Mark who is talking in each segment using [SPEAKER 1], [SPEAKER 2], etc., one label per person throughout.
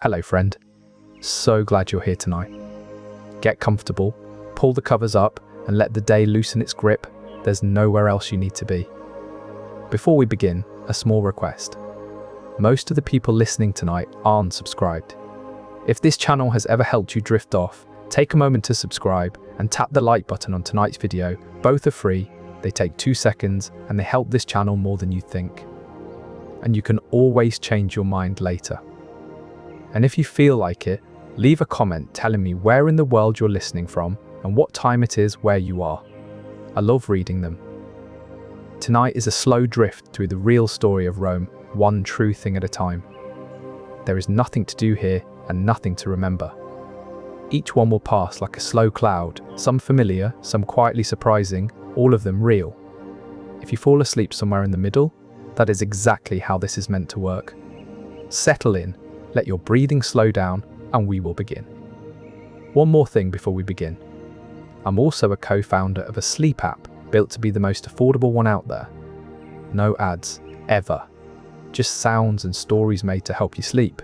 [SPEAKER 1] Hello, friend. So glad you're here tonight. Get comfortable, pull the covers up, and let the day loosen its grip. There's nowhere else you need to be. Before we begin, a small request. Most of the people listening tonight aren't subscribed. If this channel has ever helped you drift off, take a moment to subscribe and tap the like button on tonight's video. Both are free, they take 2 seconds, and they help this channel more than you think. And you can always change your mind later. And if you feel like it, leave a comment telling me where in the world you're listening from and what time it is where you are. I love reading them. Tonight is a slow drift through the real story of Rome, one true thing at a time. There is nothing to do here and nothing to remember. Each one will pass like a slow cloud, some familiar, some quietly surprising, all of them real. If you fall asleep somewhere in the middle, that is exactly how this is meant to work. Settle in, let your breathing slow down, and we will begin. One more thing before we begin. I'm also a co-founder of a sleep app built to be the most affordable one out there. No ads, ever. Just sounds and stories made to help you sleep.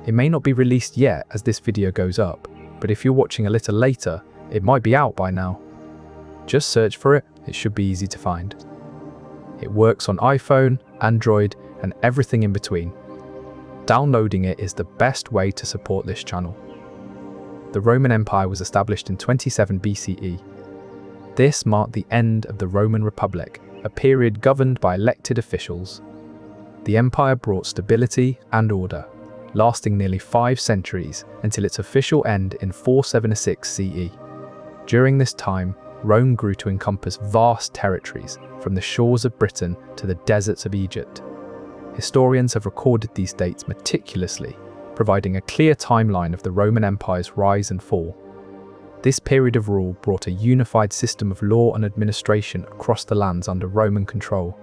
[SPEAKER 1] It may not be released yet as this video goes up, but if you're watching a little later, it might be out by now. Just search for it, it should be easy to find. It works on iPhone, Android, and everything in between. Downloading it is the best way to support this channel. The Roman Empire was established in 27 BCE. This marked the end of the Roman Republic, a period governed by elected officials. The empire brought stability and order, lasting nearly 5 centuries until its official end in 476 CE. During this time, Rome grew to encompass vast territories, from the shores of Britain to the deserts of Egypt. Historians have recorded these dates meticulously, providing a clear timeline of the Roman Empire's rise and fall. This period of rule brought a unified system of law and administration across the lands under Roman control.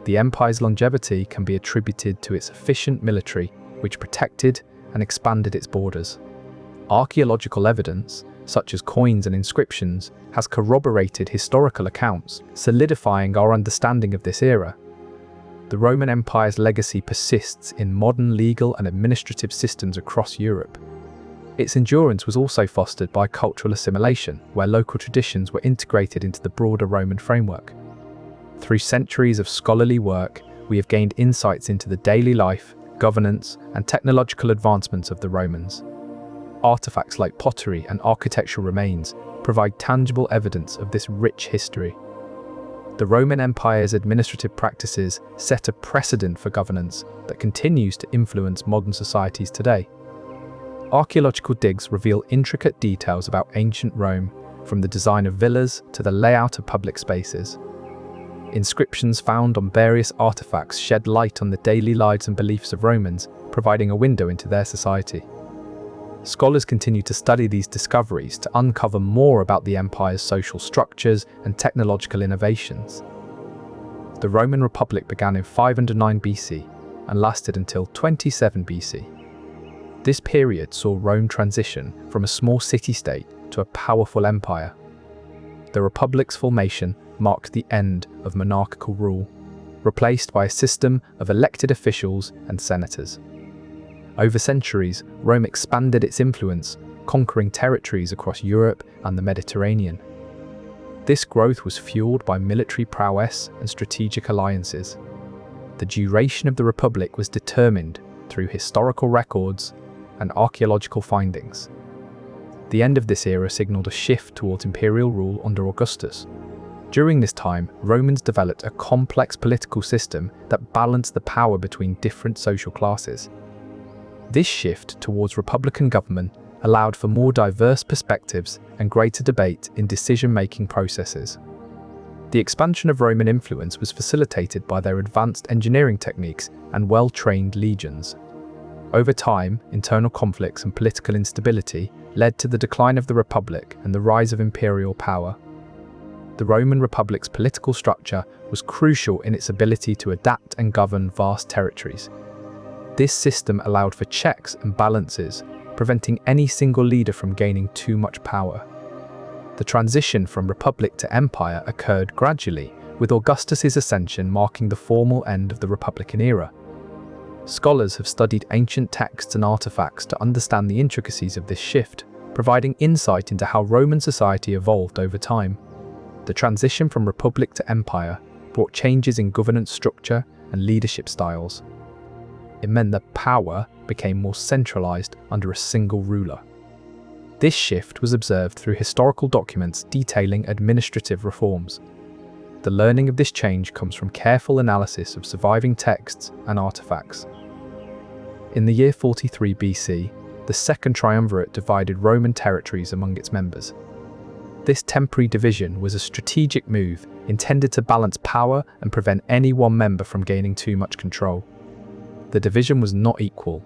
[SPEAKER 1] The empire's longevity can be attributed to its efficient military, which protected and expanded its borders. Archaeological evidence, such as coins and inscriptions, has corroborated historical accounts, solidifying our understanding of this era. The Roman Empire's legacy persists in modern legal and administrative systems across Europe. Its endurance was also fostered by cultural assimilation, where local traditions were integrated into the broader Roman framework. Through centuries of scholarly work, we have gained insights into the daily life, governance, and technological advancements of the Romans. Artifacts like pottery and architectural remains provide tangible evidence of this rich history. The Roman Empire's administrative practices set a precedent for governance that continues to influence modern societies today. Archaeological digs reveal intricate details about ancient Rome, from the design of villas to the layout of public spaces. Inscriptions found on various artifacts shed light on the daily lives and beliefs of Romans, providing a window into their society. Scholars continue to study these discoveries to uncover more about the empire's social structures and technological innovations. The Roman Republic began in 509 BC and lasted until 27 BC. This period saw Rome transition from a small city-state to a powerful empire. The Republic's formation marked the end of monarchical rule, replaced by a system of elected officials and senators. Over centuries, Rome expanded its influence, conquering territories across Europe and the Mediterranean. This growth was fueled by military prowess and strategic alliances. The duration of the Republic was determined through historical records and archaeological findings. The end of this era signaled a shift towards imperial rule under Augustus. During this time, Romans developed a complex political system that balanced the power between different social classes. This shift towards republican government allowed for more diverse perspectives and greater debate in decision-making processes. The expansion of Roman influence was facilitated by their advanced engineering techniques and well-trained legions. Over time, internal conflicts and political instability led to the decline of the Republic and the rise of imperial power. The Roman Republic's political structure was crucial in its ability to adapt and govern vast territories. This system allowed for checks and balances, preventing any single leader from gaining too much power. The transition from republic to empire occurred gradually, with Augustus's ascension marking the formal end of the Republican era. Scholars have studied ancient texts and artifacts to understand the intricacies of this shift, providing insight into how Roman society evolved over time. The transition from republic to empire brought changes in governance structure and leadership styles. It meant that power became more centralized under a single ruler. This shift was observed through historical documents detailing administrative reforms. The learning of this change comes from careful analysis of surviving texts and artifacts. In the year 43 BC, the Second Triumvirate divided Roman territories among its members. This temporary division was a strategic move intended to balance power and prevent any one member from gaining too much control. The division was not equal.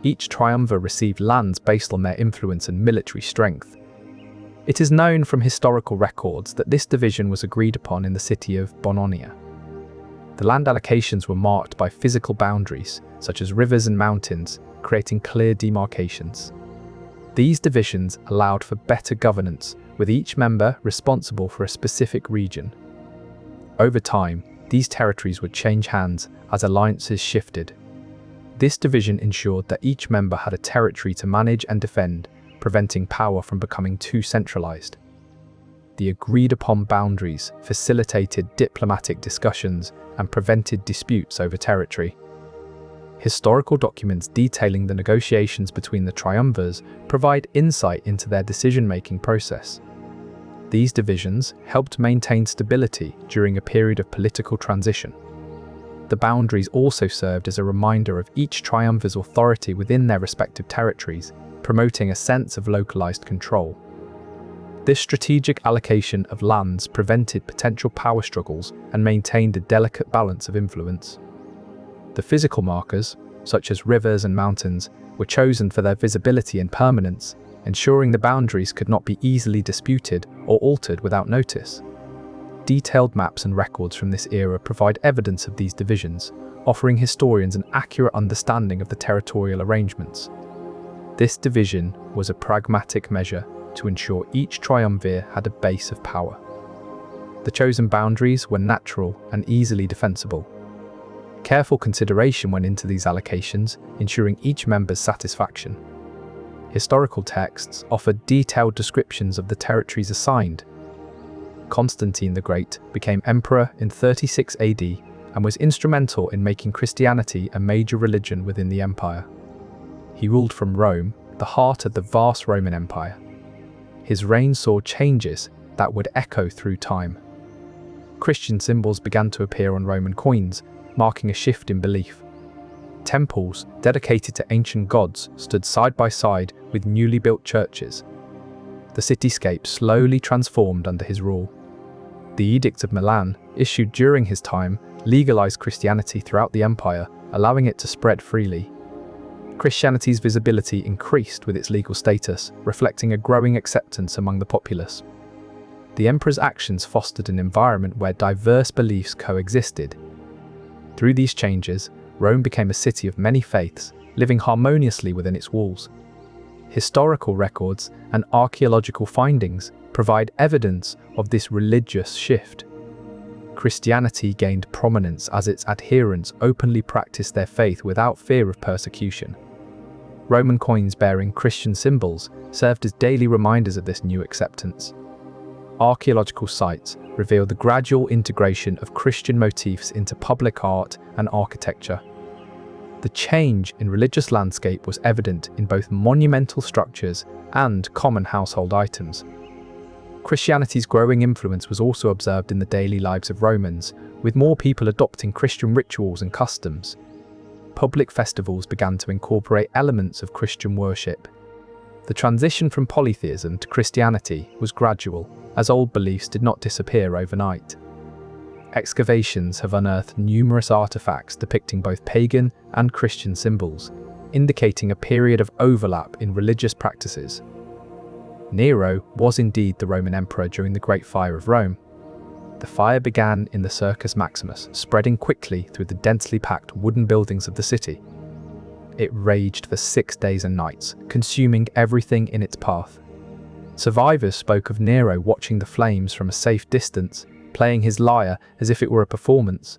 [SPEAKER 1] Each triumvir received lands based on their influence and military strength. It is known from historical records that this division was agreed upon in the city of Bononia. The land allocations were marked by physical boundaries, such as rivers and mountains, creating clear demarcations. These divisions allowed for better governance, with each member responsible for a specific region. Over time, these territories would change hands as alliances shifted. This division ensured that each member had a territory to manage and defend, preventing power from becoming too centralized. The agreed-upon boundaries facilitated diplomatic discussions and prevented disputes over territory. Historical documents detailing the negotiations between the triumvirs provide insight into their decision-making process. These divisions helped maintain stability during a period of political transition. The boundaries also served as a reminder of each triumvir's authority within their respective territories, promoting a sense of localized control. This strategic allocation of lands prevented potential power struggles and maintained a delicate balance of influence. The physical markers, such as rivers and mountains, were chosen for their visibility and permanence, ensuring the boundaries could not be easily disputed or altered without notice. Detailed maps and records from this era provide evidence of these divisions, offering historians an accurate understanding of the territorial arrangements. This division was a pragmatic measure to ensure each triumvir had a base of power. The chosen boundaries were natural and easily defensible. Careful consideration went into these allocations, ensuring each member's satisfaction. Historical texts offer detailed descriptions of the territories assigned. Constantine the Great became emperor in 36 AD and was instrumental in making Christianity a major religion within the empire. He ruled from Rome, the heart of the vast Roman Empire. His reign saw changes that would echo through time. Christian symbols began to appear on Roman coins, marking a shift in belief. Temples dedicated to ancient gods stood side by side with newly built churches. The cityscape slowly transformed under his rule. The Edict of Milan, issued during his time, legalized Christianity throughout the empire, allowing it to spread freely. Christianity's visibility increased with its legal status, reflecting a growing acceptance among the populace. The emperor's actions fostered an environment where diverse beliefs coexisted. Through these changes, Rome became a city of many faiths, living harmoniously within its walls. Historical records and archaeological findings provide evidence of this religious shift. Christianity gained prominence as its adherents openly practiced their faith without fear of persecution. Roman coins bearing Christian symbols served as daily reminders of this new acceptance. Archaeological sites reveal the gradual integration of Christian motifs into public art and architecture. The change in religious landscape was evident in both monumental structures and common household items. Christianity's growing influence was also observed in the daily lives of Romans, with more people adopting Christian rituals and customs. Public festivals began to incorporate elements of Christian worship. The transition from polytheism to Christianity was gradual, as old beliefs did not disappear overnight. Excavations have unearthed numerous artifacts depicting both pagan and Christian symbols, indicating a period of overlap in religious practices. Nero was indeed the Roman emperor during the Great Fire of Rome. The fire began in the Circus Maximus, spreading quickly through the densely packed wooden buildings of the city. It raged for 6 days and nights, consuming everything in its path. Survivors spoke of Nero watching the flames from a safe distance, playing his lyre as if it were a performance.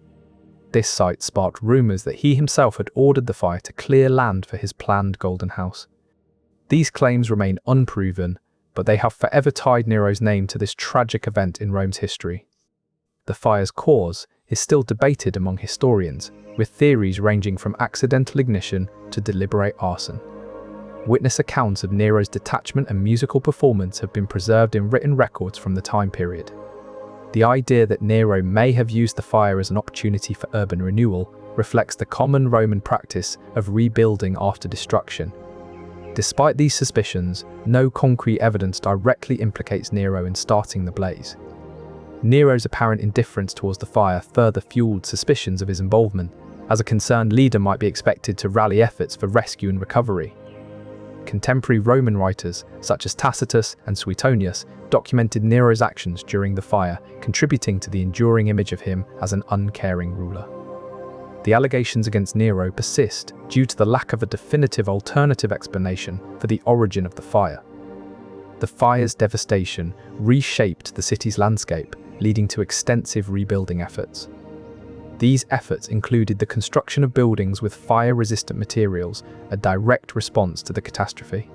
[SPEAKER 1] This site sparked rumors that he himself had ordered the fire to clear land for his planned Golden House. These claims remain unproven, but they have forever tied Nero's name to this tragic event in Rome's history. The fire's cause is still debated among historians, with theories ranging from accidental ignition to deliberate arson. Witness accounts of Nero's detachment and musical performance have been preserved in written records from the time period. The idea that Nero may have used the fire as an opportunity for urban renewal reflects the common Roman practice of rebuilding after destruction. Despite these suspicions, no concrete evidence directly implicates Nero in starting the blaze. Nero's apparent indifference towards the fire further fueled suspicions of his involvement, as a concerned leader might be expected to rally efforts for rescue and recovery. Contemporary Roman writers, such as Tacitus and Suetonius, documented Nero's actions during the fire, contributing to the enduring image of him as an uncaring ruler. The allegations against Nero persist due to the lack of a definitive alternative explanation for the origin of the fire. The fire's devastation reshaped the city's landscape, leading to extensive rebuilding efforts. These efforts included the construction of buildings with fire-resistant materials, a direct response to the catastrophe.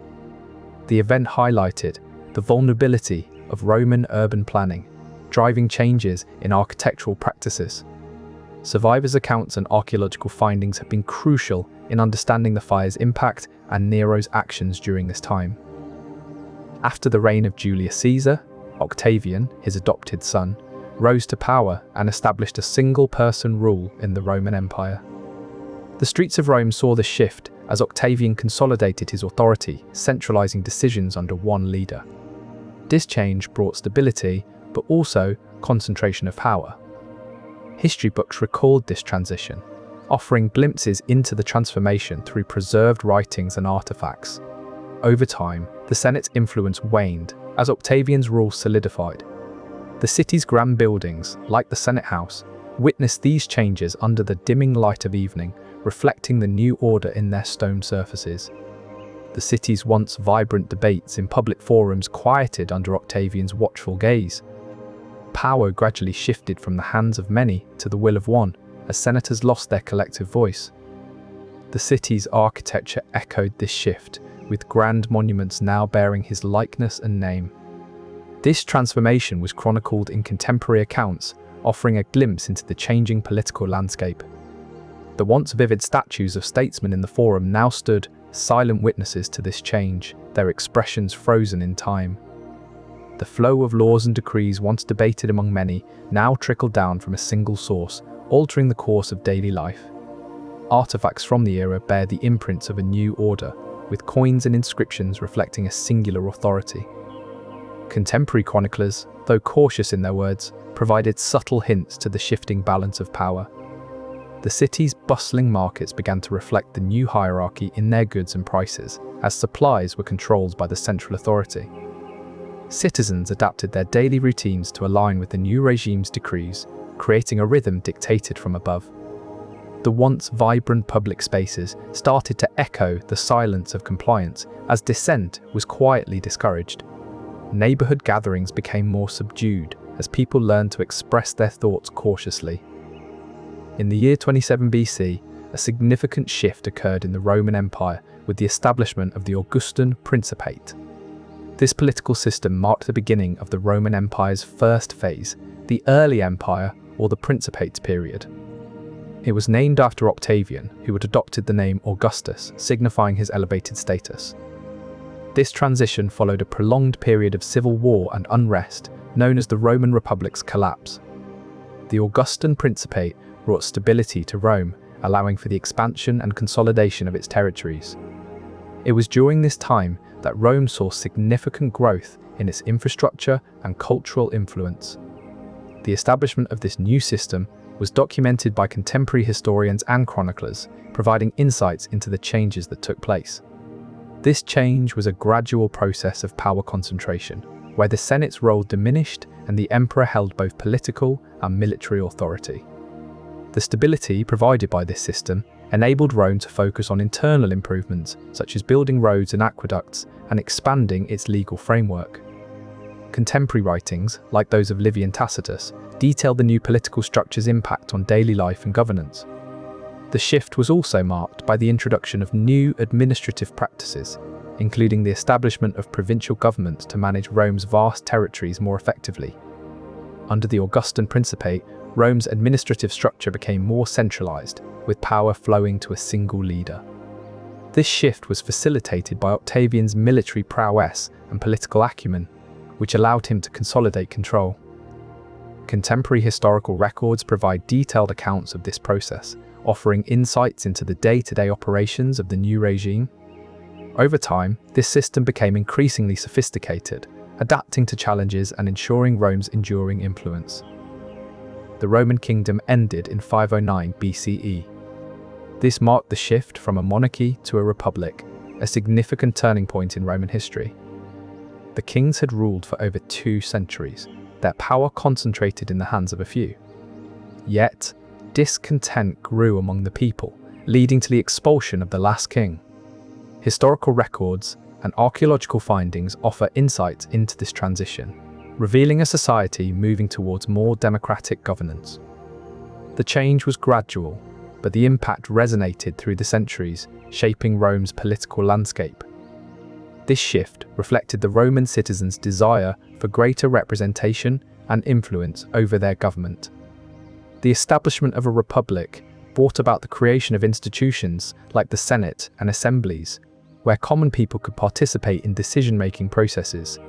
[SPEAKER 1] The event highlighted the vulnerability of Roman urban planning, driving changes in architectural practices. Survivors' accounts and archaeological findings have been crucial in understanding the fire's impact and Nero's actions during this time. After the reign of Julius Caesar, Octavian, his adopted son, rose to power and established a single-person rule in the Roman Empire. The streets of Rome saw this shift as Octavian consolidated his authority, centralizing decisions under one leader. This change brought stability, but also concentration of power. History books recalled this transition, offering glimpses into the transformation through preserved writings and artifacts. Over time, the Senate's influence waned as Octavian's rule solidified. The city's grand buildings, like the Senate House, witnessed these changes under the dimming light of evening, reflecting the new order in their stone surfaces. The city's once vibrant debates in public forums quieted under Octavian's watchful gaze. Power gradually shifted from the hands of many to the will of one, as senators lost their collective voice. The city's architecture echoed this shift, with grand monuments now bearing his likeness and name. This transformation was chronicled in contemporary accounts, offering a glimpse into the changing political landscape. The once vivid statues of statesmen in the Forum now stood, silent witnesses to this change, their expressions frozen in time. The flow of laws and decrees once debated among many now trickled down from a single source, altering the course of daily life. Artifacts from the era bear the imprints of a new order, with coins and inscriptions reflecting a singular authority. Contemporary chroniclers, though cautious in their words, provided subtle hints to the shifting balance of power. The city's bustling markets began to reflect the new hierarchy in their goods and prices, as supplies were controlled by the central authority. Citizens adapted their daily routines to align with the new regime's decrees, creating a rhythm dictated from above. The once vibrant public spaces started to echo the silence of compliance as dissent was quietly discouraged. Neighborhood gatherings became more subdued as people learned to express their thoughts cautiously. In the year 27 BC, a significant shift occurred in the Roman Empire with the establishment of the Augustan Principate. This political system marked the beginning of the Roman Empire's first phase, the Early Empire or the Principate period. It was named after Octavian, who had adopted the name Augustus, signifying his elevated status. This transition followed a prolonged period of civil war and unrest, known as the Roman Republic's collapse. The Augustan Principate brought stability to Rome, allowing for the expansion and consolidation of its territories. It was during this time that Rome saw significant growth in its infrastructure and cultural influence. The establishment of this new system was documented by contemporary historians and chroniclers, providing insights into the changes that took place. This change was a gradual process of power concentration, where the Senate's role diminished and the emperor held both political and military authority. The stability provided by this system enabled Rome to focus on internal improvements, such as building roads and aqueducts and expanding its legal framework. Contemporary writings, like those of Livy and Tacitus, detail the new political structure's impact on daily life and governance. The shift was also marked by the introduction of new administrative practices, including the establishment of provincial governments to manage Rome's vast territories more effectively. Under the Augustan Principate, Rome's administrative structure became more centralized, with power flowing to a single leader. This shift was facilitated by Octavian's military prowess and political acumen, which allowed him to consolidate control. Contemporary historical records provide detailed accounts of this process, offering insights into the day-to-day operations of the new regime. Over time, this system became increasingly sophisticated, adapting to challenges and ensuring Rome's enduring influence. The Roman kingdom ended in 509 BCE. This marked the shift from a monarchy to a republic, a significant turning point in Roman history. The kings had ruled for over 2 centuries, their power concentrated in the hands of a few. Yet, discontent grew among the people, leading to the expulsion of the last king. Historical records and archaeological findings offer insights into this transition, revealing a society moving towards more democratic governance. The change was gradual, but the impact resonated through the centuries, shaping Rome's political landscape. This shift reflected the Roman citizens' desire for greater representation and influence over their government. The establishment of a republic brought about the creation of institutions like the Senate and assemblies, where common people could participate in decision-making processes.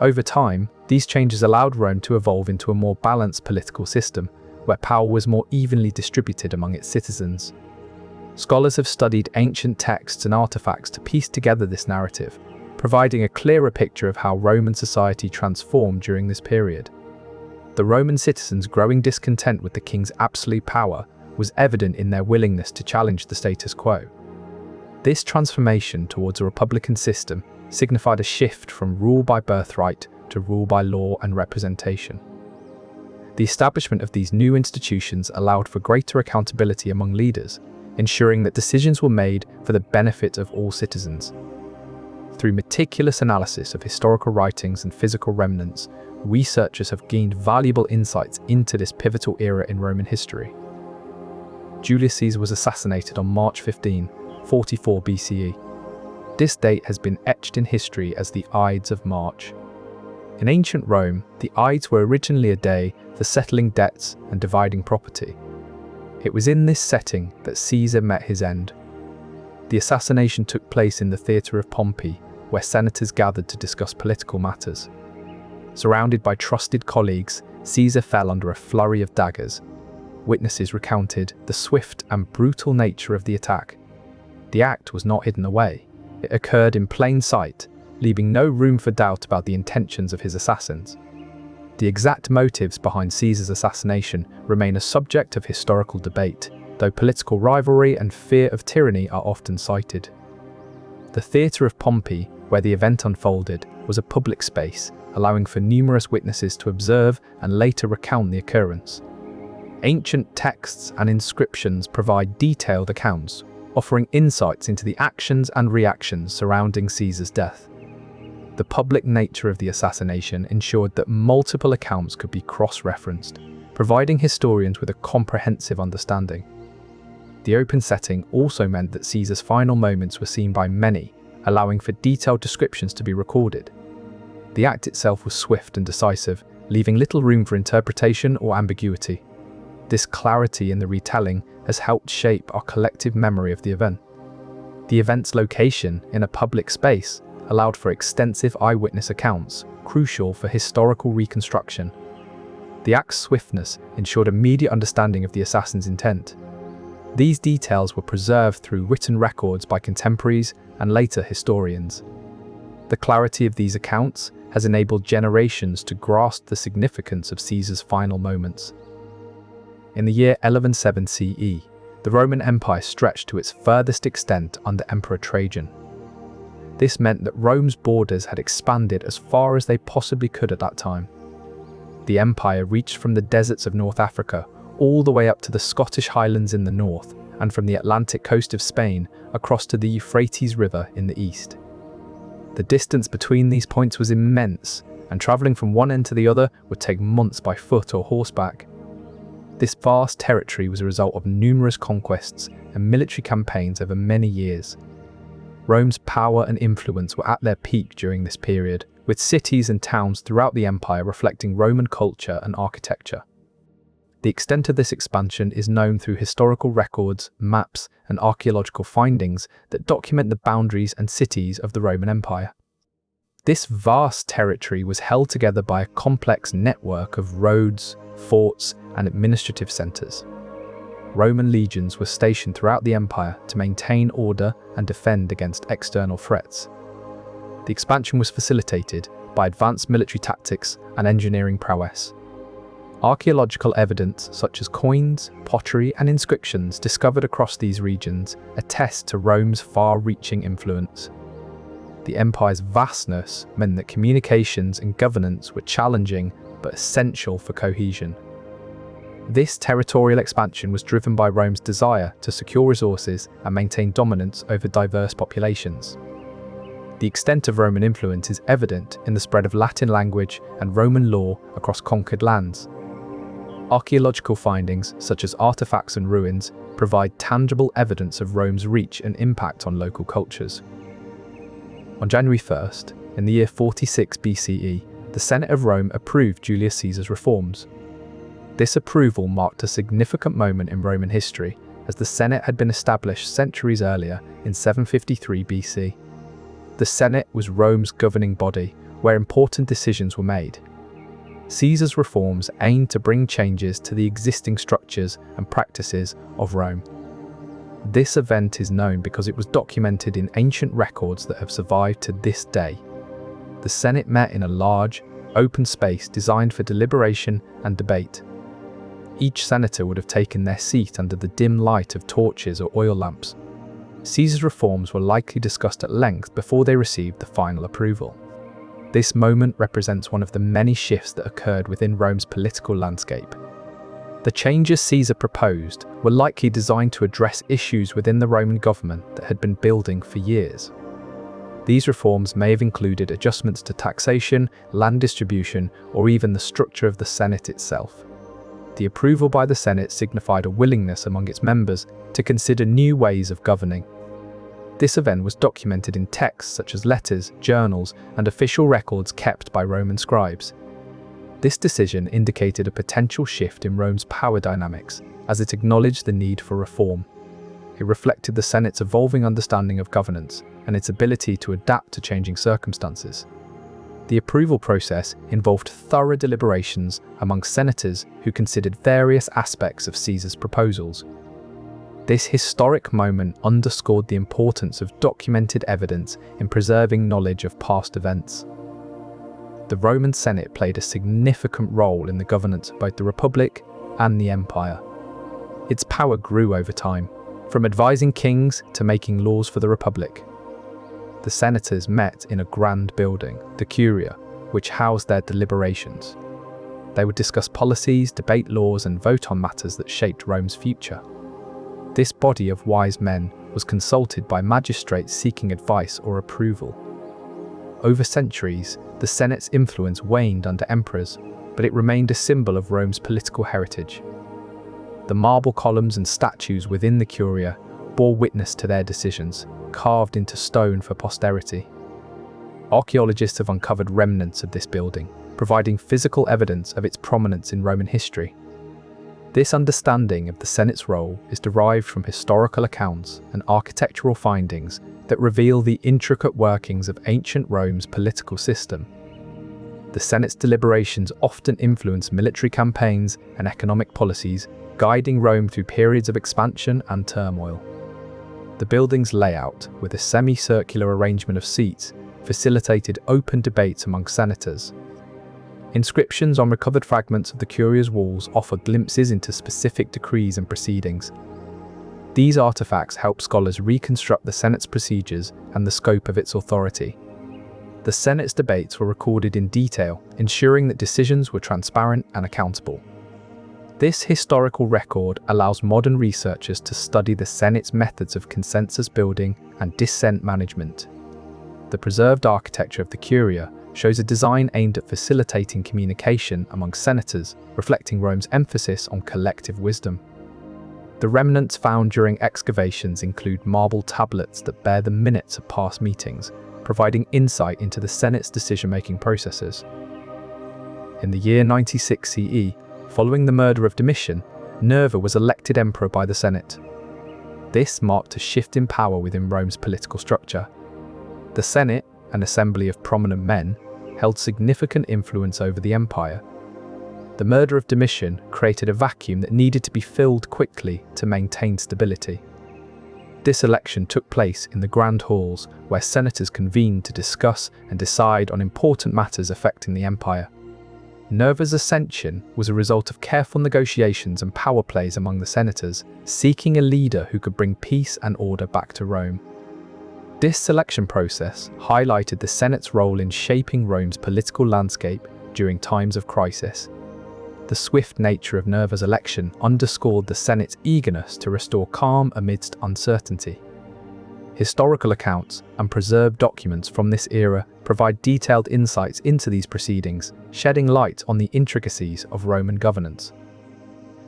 [SPEAKER 1] Over time, these changes allowed Rome to evolve into a more balanced political system, where power was more evenly distributed among its citizens. Scholars have studied ancient texts and artifacts to piece together this narrative, providing a clearer picture of how Roman society transformed during this period. The Roman citizens' growing discontent with the king's absolute power was evident in their willingness to challenge the status quo. This transformation towards a republican system signified a shift from rule by birthright to rule by law and representation. The establishment of these new institutions allowed for greater accountability among leaders, ensuring that decisions were made for the benefit of all citizens. Through meticulous analysis of historical writings and physical remnants, researchers have gained valuable insights into this pivotal era in Roman history. Julius Caesar was assassinated on March 15, 44 BCE. This date has been etched in history as the Ides of March. In ancient Rome, the Ides were originally a day for settling debts and dividing property. It was in this setting that Caesar met his end. The assassination took place in the Theatre of Pompey, where senators gathered to discuss political matters. Surrounded by trusted colleagues, Caesar fell under a flurry of daggers. Witnesses recounted the swift and brutal nature of the attack. The act was not hidden away. It occurred in plain sight, leaving no room for doubt about the intentions of his assassins. The exact motives behind Caesar's assassination remain a subject of historical debate, though political rivalry and fear of tyranny are often cited. The Theatre of Pompey, where the event unfolded, was a public space, allowing for numerous witnesses to observe and later recount the occurrence. Ancient texts and inscriptions provide detailed accounts, offering insights into the actions and reactions surrounding Caesar's death. The public nature of the assassination ensured that multiple accounts could be cross-referenced, providing historians with a comprehensive understanding. The open setting also meant that Caesar's final moments were seen by many, allowing for detailed descriptions to be recorded. The act itself was swift and decisive, leaving little room for interpretation or ambiguity. This clarity in the retelling has helped shape our collective memory of the event. The event's location in a public space allowed for extensive eyewitness accounts, crucial for historical reconstruction. The act's swiftness ensured immediate understanding of the assassin's intent. These details were preserved through written records by contemporaries and later historians. The clarity of these accounts has enabled generations to grasp the significance of Caesar's final moments. In the year 1107 CE, the Roman Empire stretched to its furthest extent under Emperor Trajan. This meant that Rome's borders had expanded as far as they possibly could at that time. The empire reached from the deserts of North Africa all the way up to the Scottish Highlands in the north, and from the Atlantic coast of Spain across to the Euphrates River in the east. The distance between these points was immense, and travelling from one end to the other would take months by foot or horseback. This vast territory was a result of numerous conquests and military campaigns over many years. Rome's power and influence were at their peak during this period, with cities and towns throughout the empire reflecting Roman culture and architecture. The extent of this expansion is known through historical records, maps, and archaeological findings that document the boundaries and cities of the Roman Empire. This vast territory was held together by a complex network of roads, forts, and administrative centres. Roman legions were stationed throughout the empire to maintain order and defend against external threats. The expansion was facilitated by advanced military tactics and engineering prowess. Archaeological evidence such as coins, pottery, and inscriptions discovered across these regions attest to Rome's far-reaching influence. The empire's vastness meant that communications and governance were challenging but essential for cohesion. This territorial expansion was driven by Rome's desire to secure resources and maintain dominance over diverse populations. The extent of Roman influence is evident in the spread of Latin language and Roman law across conquered lands. Archaeological findings, such as artifacts and ruins, provide tangible evidence of Rome's reach and impact on local cultures. On January 1st, in the year 46 BCE, the Senate of Rome approved Julius Caesar's reforms. This approval marked a significant moment in Roman history, as the Senate had been established centuries earlier in 753 BC. The Senate was Rome's governing body, where important decisions were made. Caesar's reforms aimed to bring changes to the existing structures and practices of Rome. This event is known because it was documented in ancient records that have survived to this day. The Senate met in a large, open space designed for deliberation and debate. Each senator would have taken their seat under the dim light of torches or oil lamps. Caesar's reforms were likely discussed at length before they received the final approval. This moment represents one of the many shifts that occurred within Rome's political landscape. The changes Caesar proposed were likely designed to address issues within the Roman government that had been building for years. These reforms may have included adjustments to taxation, land distribution, or even the structure of the Senate itself. The approval by the Senate signified a willingness among its members to consider new ways of governing. This event was documented in texts such as letters, journals, and official records kept by Roman scribes. This decision indicated a potential shift in Rome's power dynamics, as it acknowledged the need for reform. It reflected the Senate's evolving understanding of governance and its ability to adapt to changing circumstances. The approval process involved thorough deliberations among senators who considered various aspects of Caesar's proposals. This historic moment underscored the importance of documented evidence in preserving knowledge of past events. The Roman Senate played a significant role in the governance of both the Republic and the Empire. Its power grew over time, from advising kings to making laws for the Republic. The senators met in a grand building, the Curia, which housed their deliberations. They would discuss policies, debate laws, and vote on matters that shaped Rome's future. This body of wise men was consulted by magistrates seeking advice or approval. Over centuries, the Senate's influence waned under emperors, but it remained a symbol of Rome's political heritage. The marble columns and statues within the Curia bore witness to their decisions, carved into stone for posterity. Archaeologists have uncovered remnants of this building, providing physical evidence of its prominence in Roman history. This understanding of the Senate's role is derived from historical accounts and architectural findings that reveal the intricate workings of ancient Rome's political system. The Senate's deliberations often influence military campaigns and economic policies, guiding Rome through periods of expansion and turmoil. The building's layout, with a semicircular arrangement of seats, facilitated open debates among senators. Inscriptions on recovered fragments of the Curia's walls offer glimpses into specific decrees and proceedings. These artifacts help scholars reconstruct the Senate's procedures and the scope of its authority. The Senate's debates were recorded in detail, ensuring that decisions were transparent and accountable. This historical record allows modern researchers to study the Senate's methods of consensus building and dissent management. The preserved architecture of the Curia shows a design aimed at facilitating communication among senators, reflecting Rome's emphasis on collective wisdom. The remnants found during excavations include marble tablets that bear the minutes of past meetings, providing insight into the Senate's decision-making processes. In the year 96 CE, following the murder of Domitian, Nerva was elected emperor by the Senate. This marked a shift in power within Rome's political structure. The Senate, an assembly of prominent men, held significant influence over the empire. The murder of Domitian created a vacuum that needed to be filled quickly to maintain stability. This election took place in the Grand Halls, where senators convened to discuss and decide on important matters affecting the empire. Nerva's ascension was a result of careful negotiations and power plays among the senators, seeking a leader who could bring peace and order back to Rome. This selection process highlighted the Senate's role in shaping Rome's political landscape during times of crisis. The swift nature of Nerva's election underscored the Senate's eagerness to restore calm amidst uncertainty. Historical accounts and preserved documents from this era provide detailed insights into these proceedings, shedding light on the intricacies of Roman governance.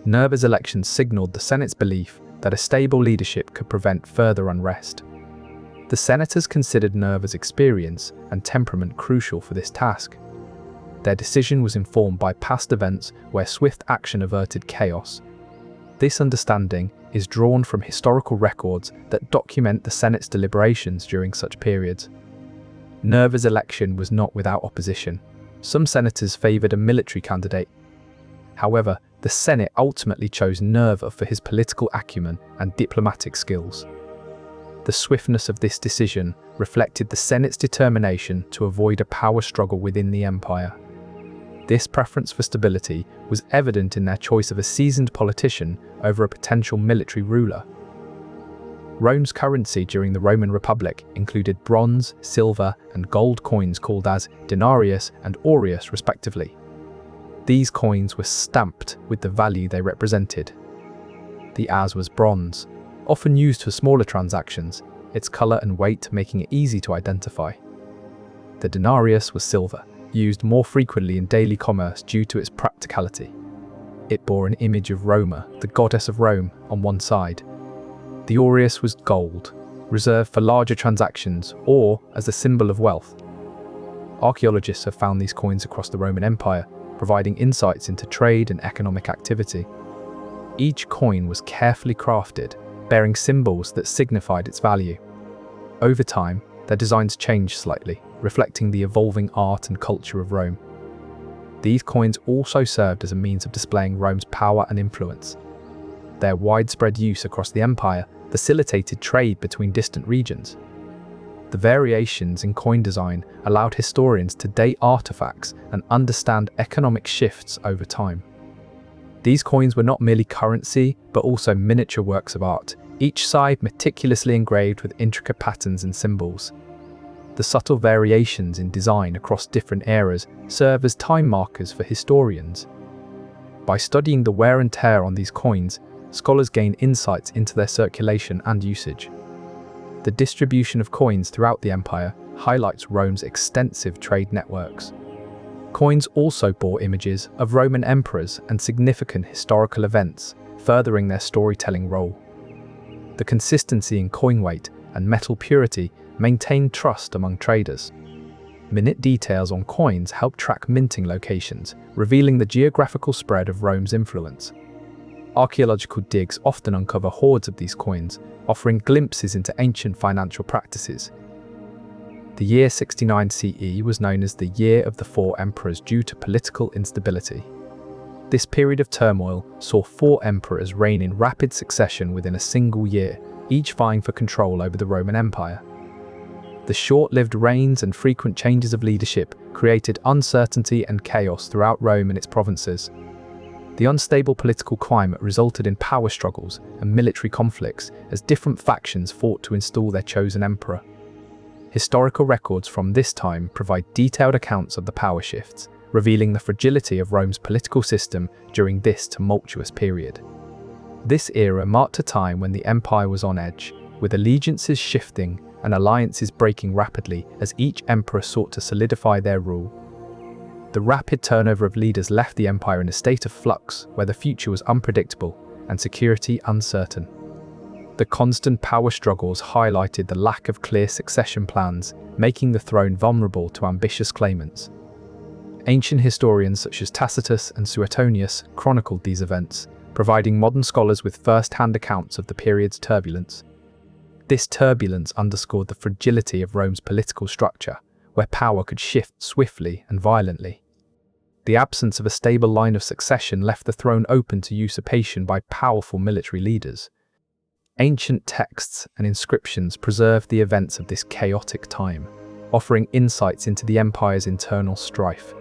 [SPEAKER 1] Nerva's election signaled the Senate's belief that a stable leadership could prevent further unrest. The senators considered Nerva's experience and temperament crucial for this task. Their decision was informed by past events where swift action averted chaos. This understanding is drawn from historical records that document the Senate's deliberations during such periods. Nerva's election was not without opposition. Some senators favored a military candidate. However, the Senate ultimately chose Nerva for his political acumen and diplomatic skills. The swiftness of this decision reflected the Senate's determination to avoid a power struggle within the empire. This preference for stability was evident in their choice of a seasoned politician over a potential military ruler. Rome's currency during the Roman Republic included bronze, silver, and gold coins called as denarius and aureus respectively. These coins were stamped with the value they represented. The as was bronze, often used for smaller transactions, its colour and weight making it easy to identify. The denarius was silver, used more frequently in daily commerce due to its practicality. It bore an image of Roma, the goddess of Rome, on one side. The aureus was gold, reserved for larger transactions or as a symbol of wealth. Archaeologists have found these coins across the Roman Empire, providing insights into trade and economic activity. Each coin was carefully crafted, bearing symbols that signified its value. Over time, their designs changed slightly, reflecting the evolving art and culture of Rome. These coins also served as a means of displaying Rome's power and influence. Their widespread use across the empire facilitated trade between distant regions. The variations in coin design allowed historians to date artifacts and understand economic shifts over time. These coins were not merely currency, but also miniature works of art, each side meticulously engraved with intricate patterns and symbols. The subtle variations in design across different eras serve as time markers for historians. By studying the wear and tear on these coins, scholars gain insights into their circulation and usage. The distribution of coins throughout the empire highlights Rome's extensive trade networks. Coins also bore images of Roman emperors and significant historical events, furthering their storytelling role. The consistency in coin weight and metal purity maintained trust among traders. Minute details on coins help track minting locations, revealing the geographical spread of Rome's influence. Archaeological digs often uncover hoards of these coins, offering glimpses into ancient financial practices. The year 69 CE was known as the Year of the Four Emperors due to political instability. This period of turmoil saw 4 emperors reign in rapid succession within a single year, each vying for control over the Roman Empire. The short-lived reigns and frequent changes of leadership created uncertainty and chaos throughout Rome and its provinces. The unstable political climate resulted in power struggles and military conflicts as different factions fought to install their chosen emperor. Historical records from this time provide detailed accounts of the power shifts, revealing the fragility of Rome's political system during this tumultuous period. This era marked a time when the empire was on edge, with allegiances shifting and alliances breaking rapidly as each emperor sought to solidify their rule. The rapid turnover of leaders left the empire in a state of flux where the future was unpredictable and security uncertain. The constant power struggles highlighted the lack of clear succession plans, making the throne vulnerable to ambitious claimants. Ancient historians such as Tacitus and Suetonius chronicled these events, providing modern scholars with first-hand accounts of the period's turbulence. This turbulence underscored the fragility of Rome's political structure, where power could shift swiftly and violently. The absence of a stable line of succession left the throne open to usurpation by powerful military leaders. Ancient texts and inscriptions preserved the events of this chaotic time, offering insights into the empire's internal strife.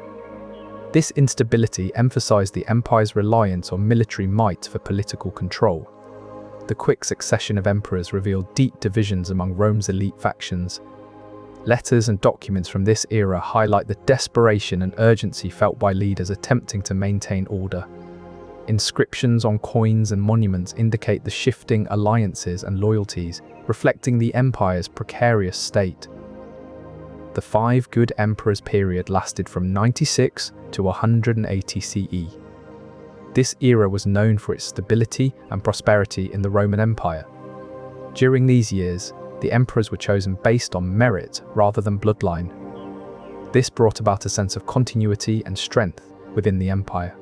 [SPEAKER 1] This instability emphasized the empire's reliance on military might for political control. The quick succession of emperors revealed deep divisions among Rome's elite factions. Letters and documents from this era highlight the desperation and urgency felt by leaders attempting to maintain order. Inscriptions on coins and monuments indicate the shifting alliances and loyalties, reflecting the empire's precarious state. The Five Good Emperors period lasted from 96 to 180 CE. This era was known for its stability and prosperity in the Roman Empire. During these years, the emperors were chosen based on merit rather than bloodline. This brought about a sense of continuity and strength within the empire.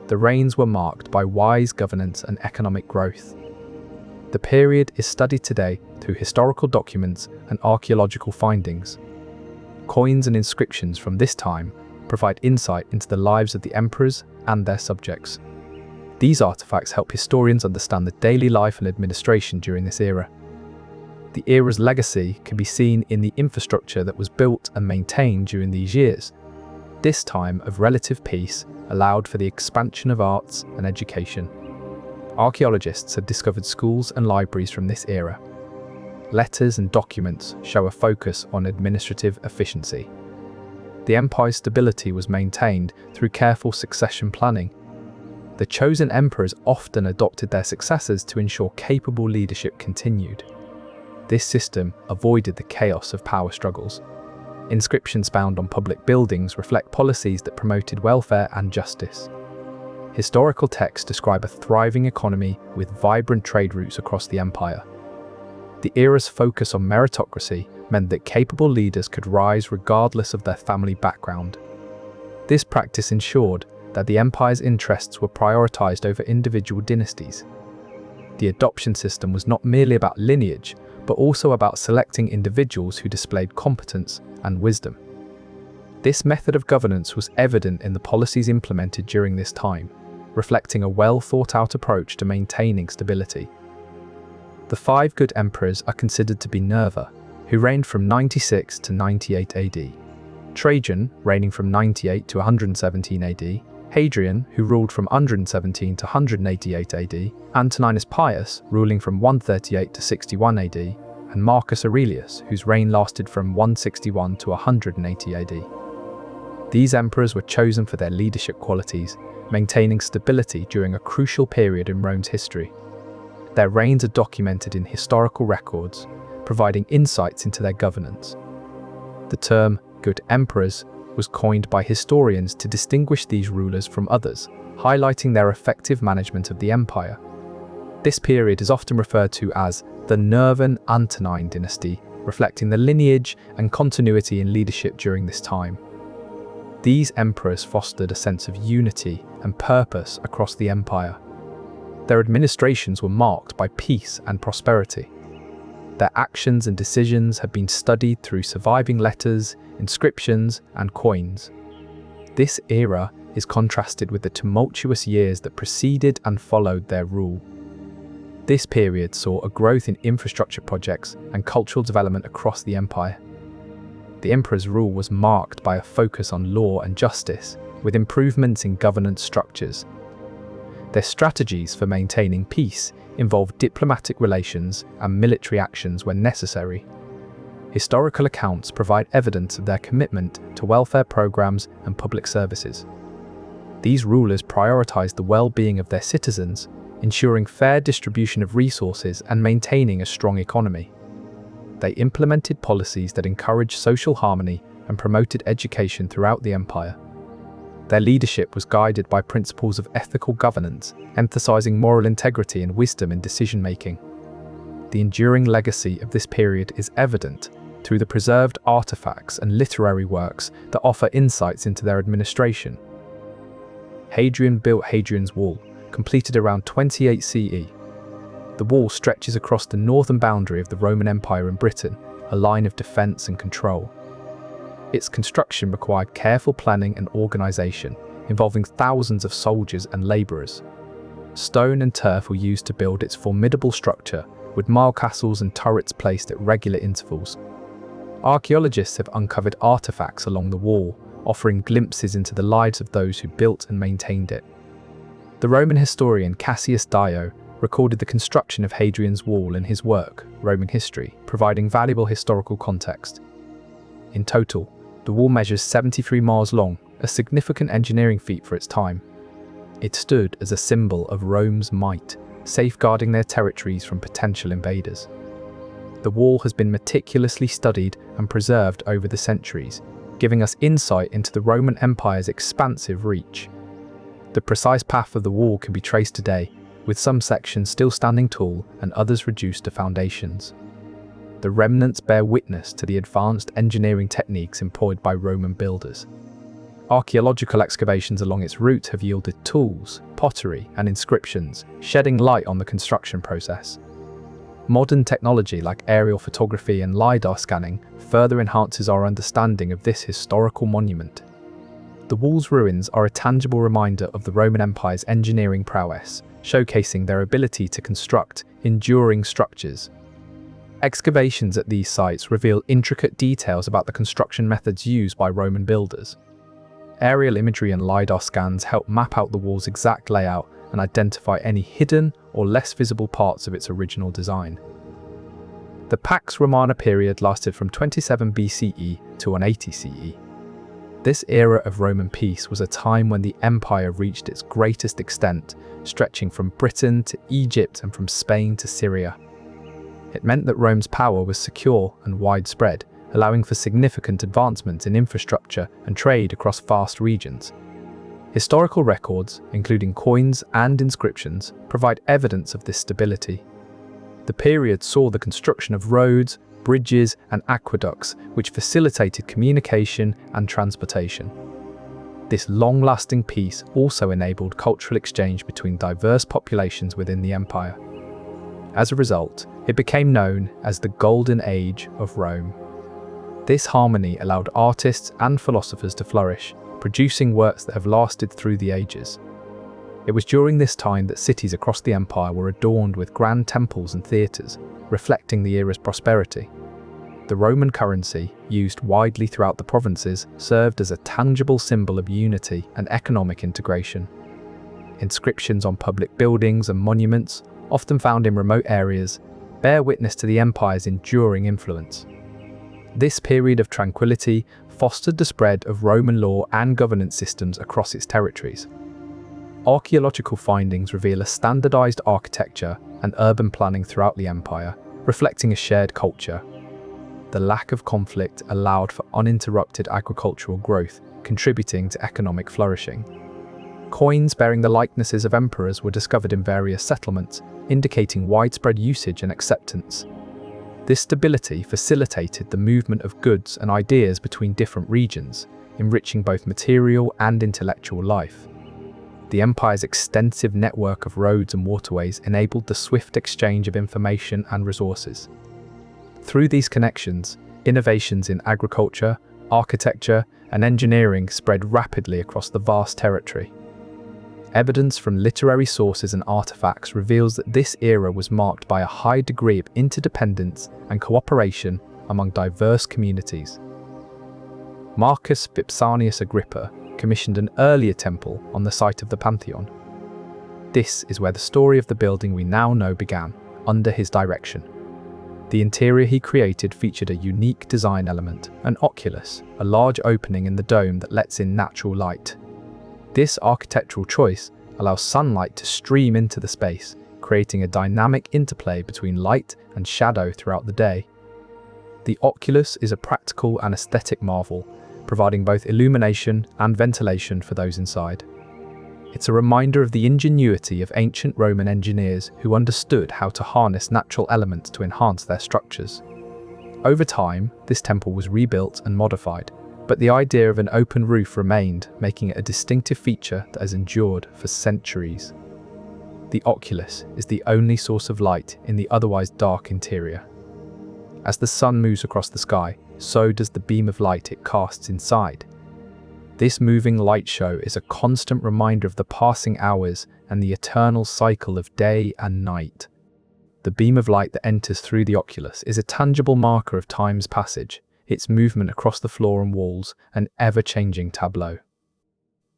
[SPEAKER 1] The reigns were marked by wise governance and economic growth. The period is studied today through historical documents and archaeological findings. Coins and inscriptions from this time provide insight into the lives of the emperors and their subjects. These artifacts help historians understand the daily life and administration during this era. The era's legacy can be seen in the infrastructure that was built and maintained during these years. This time of relative peace allowed for the expansion of arts and education. Archaeologists have discovered schools and libraries from this era. Letters and documents show a focus on administrative efficiency. The empire's stability was maintained through careful succession planning. The chosen emperors often adopted their successors to ensure capable leadership continued. This system avoided the chaos of power struggles. Inscriptions found on public buildings reflect policies that promoted welfare and justice. Historical texts describe a thriving economy with vibrant trade routes across the empire. The era's focus on meritocracy meant that capable leaders could rise regardless of their family background. This practice ensured that the empire's interests were prioritized over individual dynasties. The adoption system was not merely about lineage, but also about selecting individuals who displayed competence and wisdom. This method of governance was evident in the policies implemented during this time, reflecting a well-thought-out approach to maintaining stability. The Five Good Emperors are considered to be Nerva, who reigned from 96 to 98 AD, Trajan, reigning from 98 to 117 AD, Hadrian, who ruled from 117 to 188 AD, Antoninus Pius, ruling from 138 to 61 AD, and Marcus Aurelius, whose reign lasted from 161 to 180 AD. These emperors were chosen for their leadership qualities, maintaining stability during a crucial period in Rome's history. Their reigns are documented in historical records, providing insights into their governance. The term Good Emperors was coined by historians to distinguish these rulers from others, highlighting their effective management of the empire. This period is often referred to as the Nervan Antonine dynasty, reflecting the lineage and continuity in leadership during this time. These emperors fostered a sense of unity and purpose across the empire. Their administrations were marked by peace and prosperity. Their actions and decisions have been studied through surviving letters, inscriptions, and coins. This era is contrasted with the tumultuous years that preceded and followed their rule. This period saw a growth in infrastructure projects and cultural development across the empire. The emperor's rule was marked by a focus on law and justice, with improvements in governance structures. Their strategies for maintaining peace involved diplomatic relations and military actions when necessary. Historical accounts provide evidence of their commitment to welfare programs and public services. These rulers prioritized the well-being of their citizens, ensuring fair distribution of resources and maintaining a strong economy. they implemented policies that encouraged social harmony and promoted education throughout the empire. Their leadership was guided by principles of ethical governance, emphasizing moral integrity and wisdom in decision-making. The enduring legacy of this period is evident through the preserved artifacts and literary works that offer insights into their administration. Hadrian built Hadrian's Wall, completed around 28 CE. The wall stretches across the northern boundary of the Roman Empire in Britain, a line of defense and control. Its construction required careful planning and organization, involving thousands of soldiers and laborers. Stone and turf were used to build its formidable structure, with mile castles and turrets placed at regular intervals. Archaeologists have uncovered artifacts along the wall, offering glimpses into the lives of those who built and maintained it. The Roman historian Cassius Dio recorded the construction of Hadrian's Wall in his work, Roman History, providing valuable historical context. In total, the wall measures 73 miles long, a significant engineering feat for its time. It stood as a symbol of Rome's might, safeguarding their territories from potential invaders. The wall has been meticulously studied and preserved over the centuries, giving us insight into the Roman Empire's expansive reach. The precise path of the wall can be traced today, with some sections still standing tall and others reduced to foundations. The remnants bear witness to the advanced engineering techniques employed by Roman builders. Archaeological excavations along its route have yielded tools, pottery, and inscriptions, shedding light on the construction process. Modern technology like aerial photography and LiDAR scanning further enhances our understanding of this historical monument. The wall's ruins are a tangible reminder of the Roman Empire's engineering prowess, showcasing their ability to construct enduring structures. Excavations at these sites reveal intricate details about the construction methods used by Roman builders. Aerial imagery and LiDAR scans help map out the wall's exact layout and identify any hidden or less visible parts of its original design. The Pax Romana period lasted from 27 BCE to 180 CE. This era of Roman peace was a time when the empire reached its greatest extent, stretching from Britain to Egypt and from Spain to Syria. It meant that Rome's power was secure and widespread, allowing for significant advancements in infrastructure and trade across vast regions. Historical records, including coins and inscriptions, provide evidence of this stability. The period saw the construction of roads, bridges, and aqueducts, which facilitated communication and transportation. This long-lasting peace also enabled cultural exchange between diverse populations within the empire. As a result, it became known as the Golden Age of Rome. This harmony allowed artists and philosophers to flourish, producing works that have lasted through the ages. It was during this time that cities across the empire were adorned with grand temples and theatres, reflecting the era's prosperity. The Roman currency, used widely throughout the provinces, served as a tangible symbol of unity and economic integration. Inscriptions on public buildings and monuments, often found in remote areas, bear witness to the empire's enduring influence. This period of tranquility fostered the spread of Roman law and governance systems across its territories. Archaeological findings reveal a standardized architecture and urban planning throughout the empire, reflecting a shared culture. The lack of conflict allowed for uninterrupted agricultural growth, contributing to economic flourishing. Coins bearing the likenesses of emperors were discovered in various settlements, indicating widespread usage and acceptance. This stability facilitated the movement of goods and ideas between different regions, enriching both material and intellectual life. The empire's extensive network of roads and waterways enabled the swift exchange of information and resources. Through these connections, innovations in agriculture, architecture, and engineering spread rapidly across the vast territory. Evidence from literary sources and artifacts reveals that this era was marked by a high degree of interdependence and cooperation among diverse communities. Marcus Vipsanius Agrippa commissioned an earlier temple on the site of the Pantheon. This is where the story of the building we now know began, under his direction. The interior he created featured a unique design element, an oculus, a large opening in the dome that lets in natural light. This architectural choice allows sunlight to stream into the space, creating a dynamic interplay between light and shadow throughout the day. The oculus is a practical and aesthetic marvel, providing both illumination and ventilation for those inside. It's a reminder of the ingenuity of ancient Roman engineers who understood how to harness natural elements to enhance their structures. Over time, this temple was rebuilt and modified, but the idea of an open roof remained, making it a distinctive feature that has endured for centuries. The oculus is the only source of light in the otherwise dark interior. As the sun moves across the sky, so does the beam of light it casts inside. This moving light show is a constant reminder of the passing hours and the eternal cycle of day and night. The beam of light that enters through the oculus is a tangible marker of time's passage, its movement across the floor and walls, an ever-changing tableau.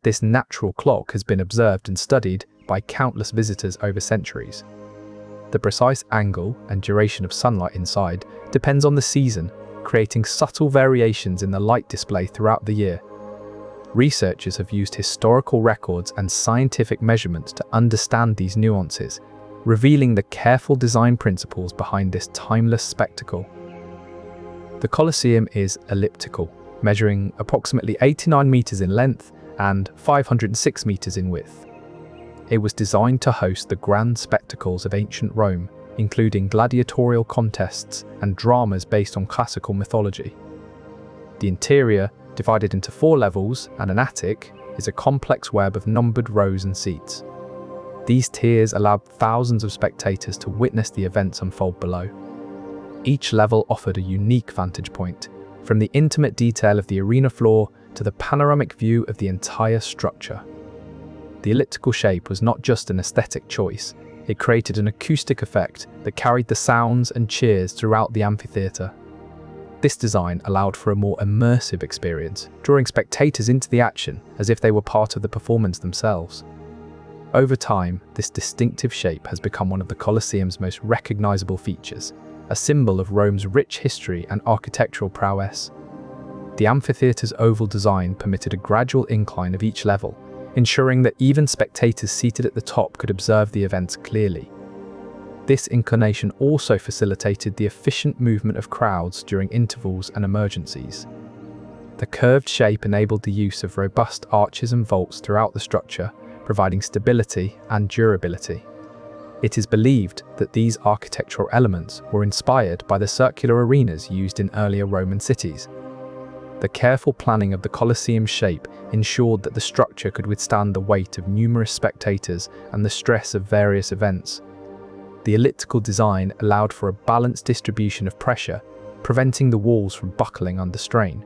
[SPEAKER 1] This natural clock has been observed and studied by countless visitors over centuries. The precise angle and duration of sunlight inside depends on the season, creating subtle variations in the light display throughout the year. Researchers have used historical records and scientific measurements to understand these nuances, revealing the careful design principles behind this timeless spectacle. The Colosseum is elliptical, measuring approximately 89 meters in length and 506 meters in width. It was designed to host the grand spectacles of ancient Rome, including gladiatorial contests and dramas based on classical mythology. The interior, divided into 4 levels and an attic, is a complex web of numbered rows and seats. These tiers allowed thousands of spectators to witness the events unfold below. Each level offered a unique vantage point, from the intimate detail of the arena floor to the panoramic view of the entire structure. The elliptical shape was not just an aesthetic choice, it created an acoustic effect that carried the sounds and cheers throughout the amphitheatre. This design allowed for a more immersive experience, drawing spectators into the action as if they were part of the performance themselves. Over time, this distinctive shape has become one of the Colosseum's most recognizable features, a symbol of Rome's rich history and architectural prowess. The amphitheatre's oval design permitted a gradual incline of each level, ensuring that even spectators seated at the top could observe the events clearly. This inclination also facilitated the efficient movement of crowds during intervals and emergencies. The curved shape enabled the use of robust arches and vaults throughout the structure, providing stability and durability. It is believed that these architectural elements were inspired by the circular arenas used in earlier Roman cities. The careful planning of the Colosseum's shape ensured that the structure could withstand the weight of numerous spectators and the stress of various events. The elliptical design allowed for a balanced distribution of pressure, preventing the walls from buckling under strain.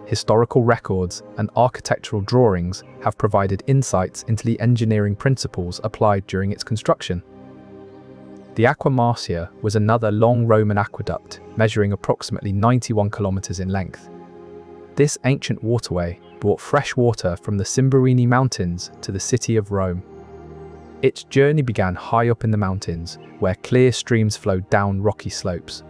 [SPEAKER 1] Historical records and architectural drawings have provided insights into the engineering principles applied during its construction. The Aqua Marcia was another long Roman aqueduct, measuring approximately 91 kilometers in length. This ancient waterway brought fresh water from the Cimberini Mountains to the city of Rome. Its journey began high up in the mountains, where clear streams flowed down rocky slopes.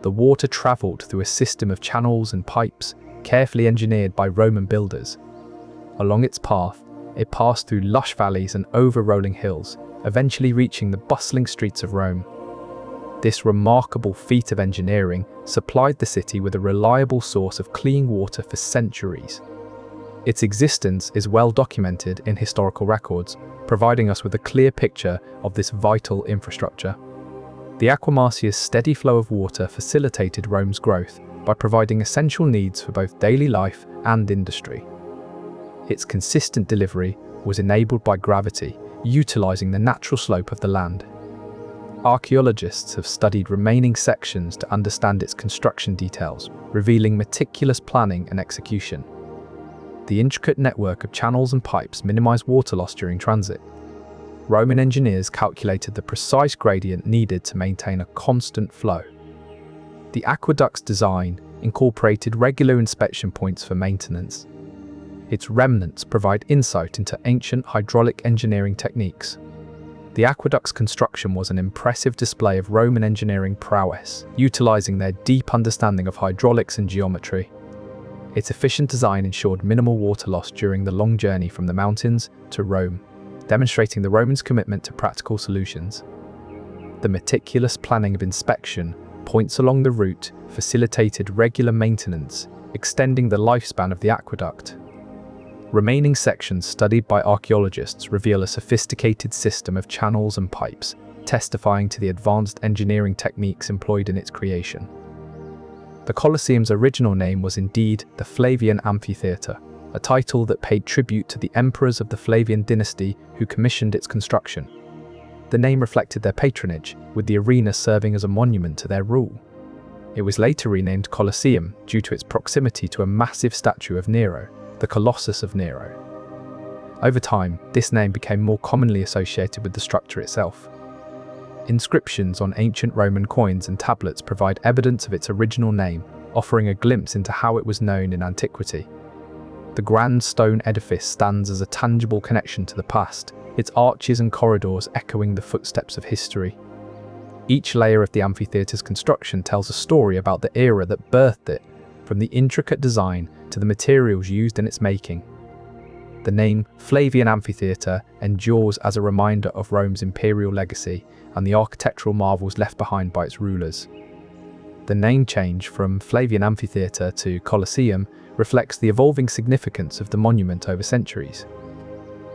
[SPEAKER 1] The water traveled through a system of channels and pipes, carefully engineered by Roman builders. Along its path, it passed through lush valleys and over rolling hills, eventually reaching the bustling streets of Rome. This remarkable feat of engineering supplied the city with a reliable source of clean water for centuries. Its existence is well documented in historical records, providing us with a clear picture of this vital infrastructure. The Aqua Marcia's steady flow of water facilitated Rome's growth by providing essential needs for both daily life and industry. Its consistent delivery was enabled by gravity, utilizing the natural slope of the land. Archaeologists have studied remaining sections to understand its construction details, revealing meticulous planning and execution. The intricate network of channels and pipes minimized water loss during transit. Roman engineers calculated the precise gradient needed to maintain a constant flow. The aqueduct's design incorporated regular inspection points for maintenance. Its remnants provide insight into ancient hydraulic engineering techniques. The aqueduct's construction was an impressive display of Roman engineering prowess, utilizing their deep understanding of hydraulics and geometry. Its efficient design ensured minimal water loss during the long journey from the mountains to Rome, demonstrating the Romans' commitment to practical solutions. The meticulous planning of inspection Points along the route facilitated regular maintenance, extending the lifespan of the aqueduct. Remaining sections studied by archaeologists reveal a sophisticated system of channels and pipes, testifying to the advanced engineering techniques employed in its creation. The Colosseum's original name was indeed the Flavian Amphitheatre, a title that paid tribute to the emperors of the Flavian dynasty who commissioned its construction. The name reflected their patronage, with the arena serving as a monument to their rule. It was later renamed Colosseum due to its proximity to a massive statue of Nero, the Colossus of Nero. Over time, this name became more commonly associated with the structure itself. Inscriptions on ancient Roman coins and tablets provide evidence of its original name, offering a glimpse into how it was known in antiquity. The grand stone edifice stands as a tangible connection to the past, its arches and corridors echoing the footsteps of history. Each layer of the amphitheatre's construction tells a story about the era that birthed it, from the intricate design to the materials used in its making. The name Flavian Amphitheatre endures as a reminder of Rome's imperial legacy and the architectural marvels left behind by its rulers. The name change from Flavian Amphitheatre to Colosseum reflects the evolving significance of the monument over centuries.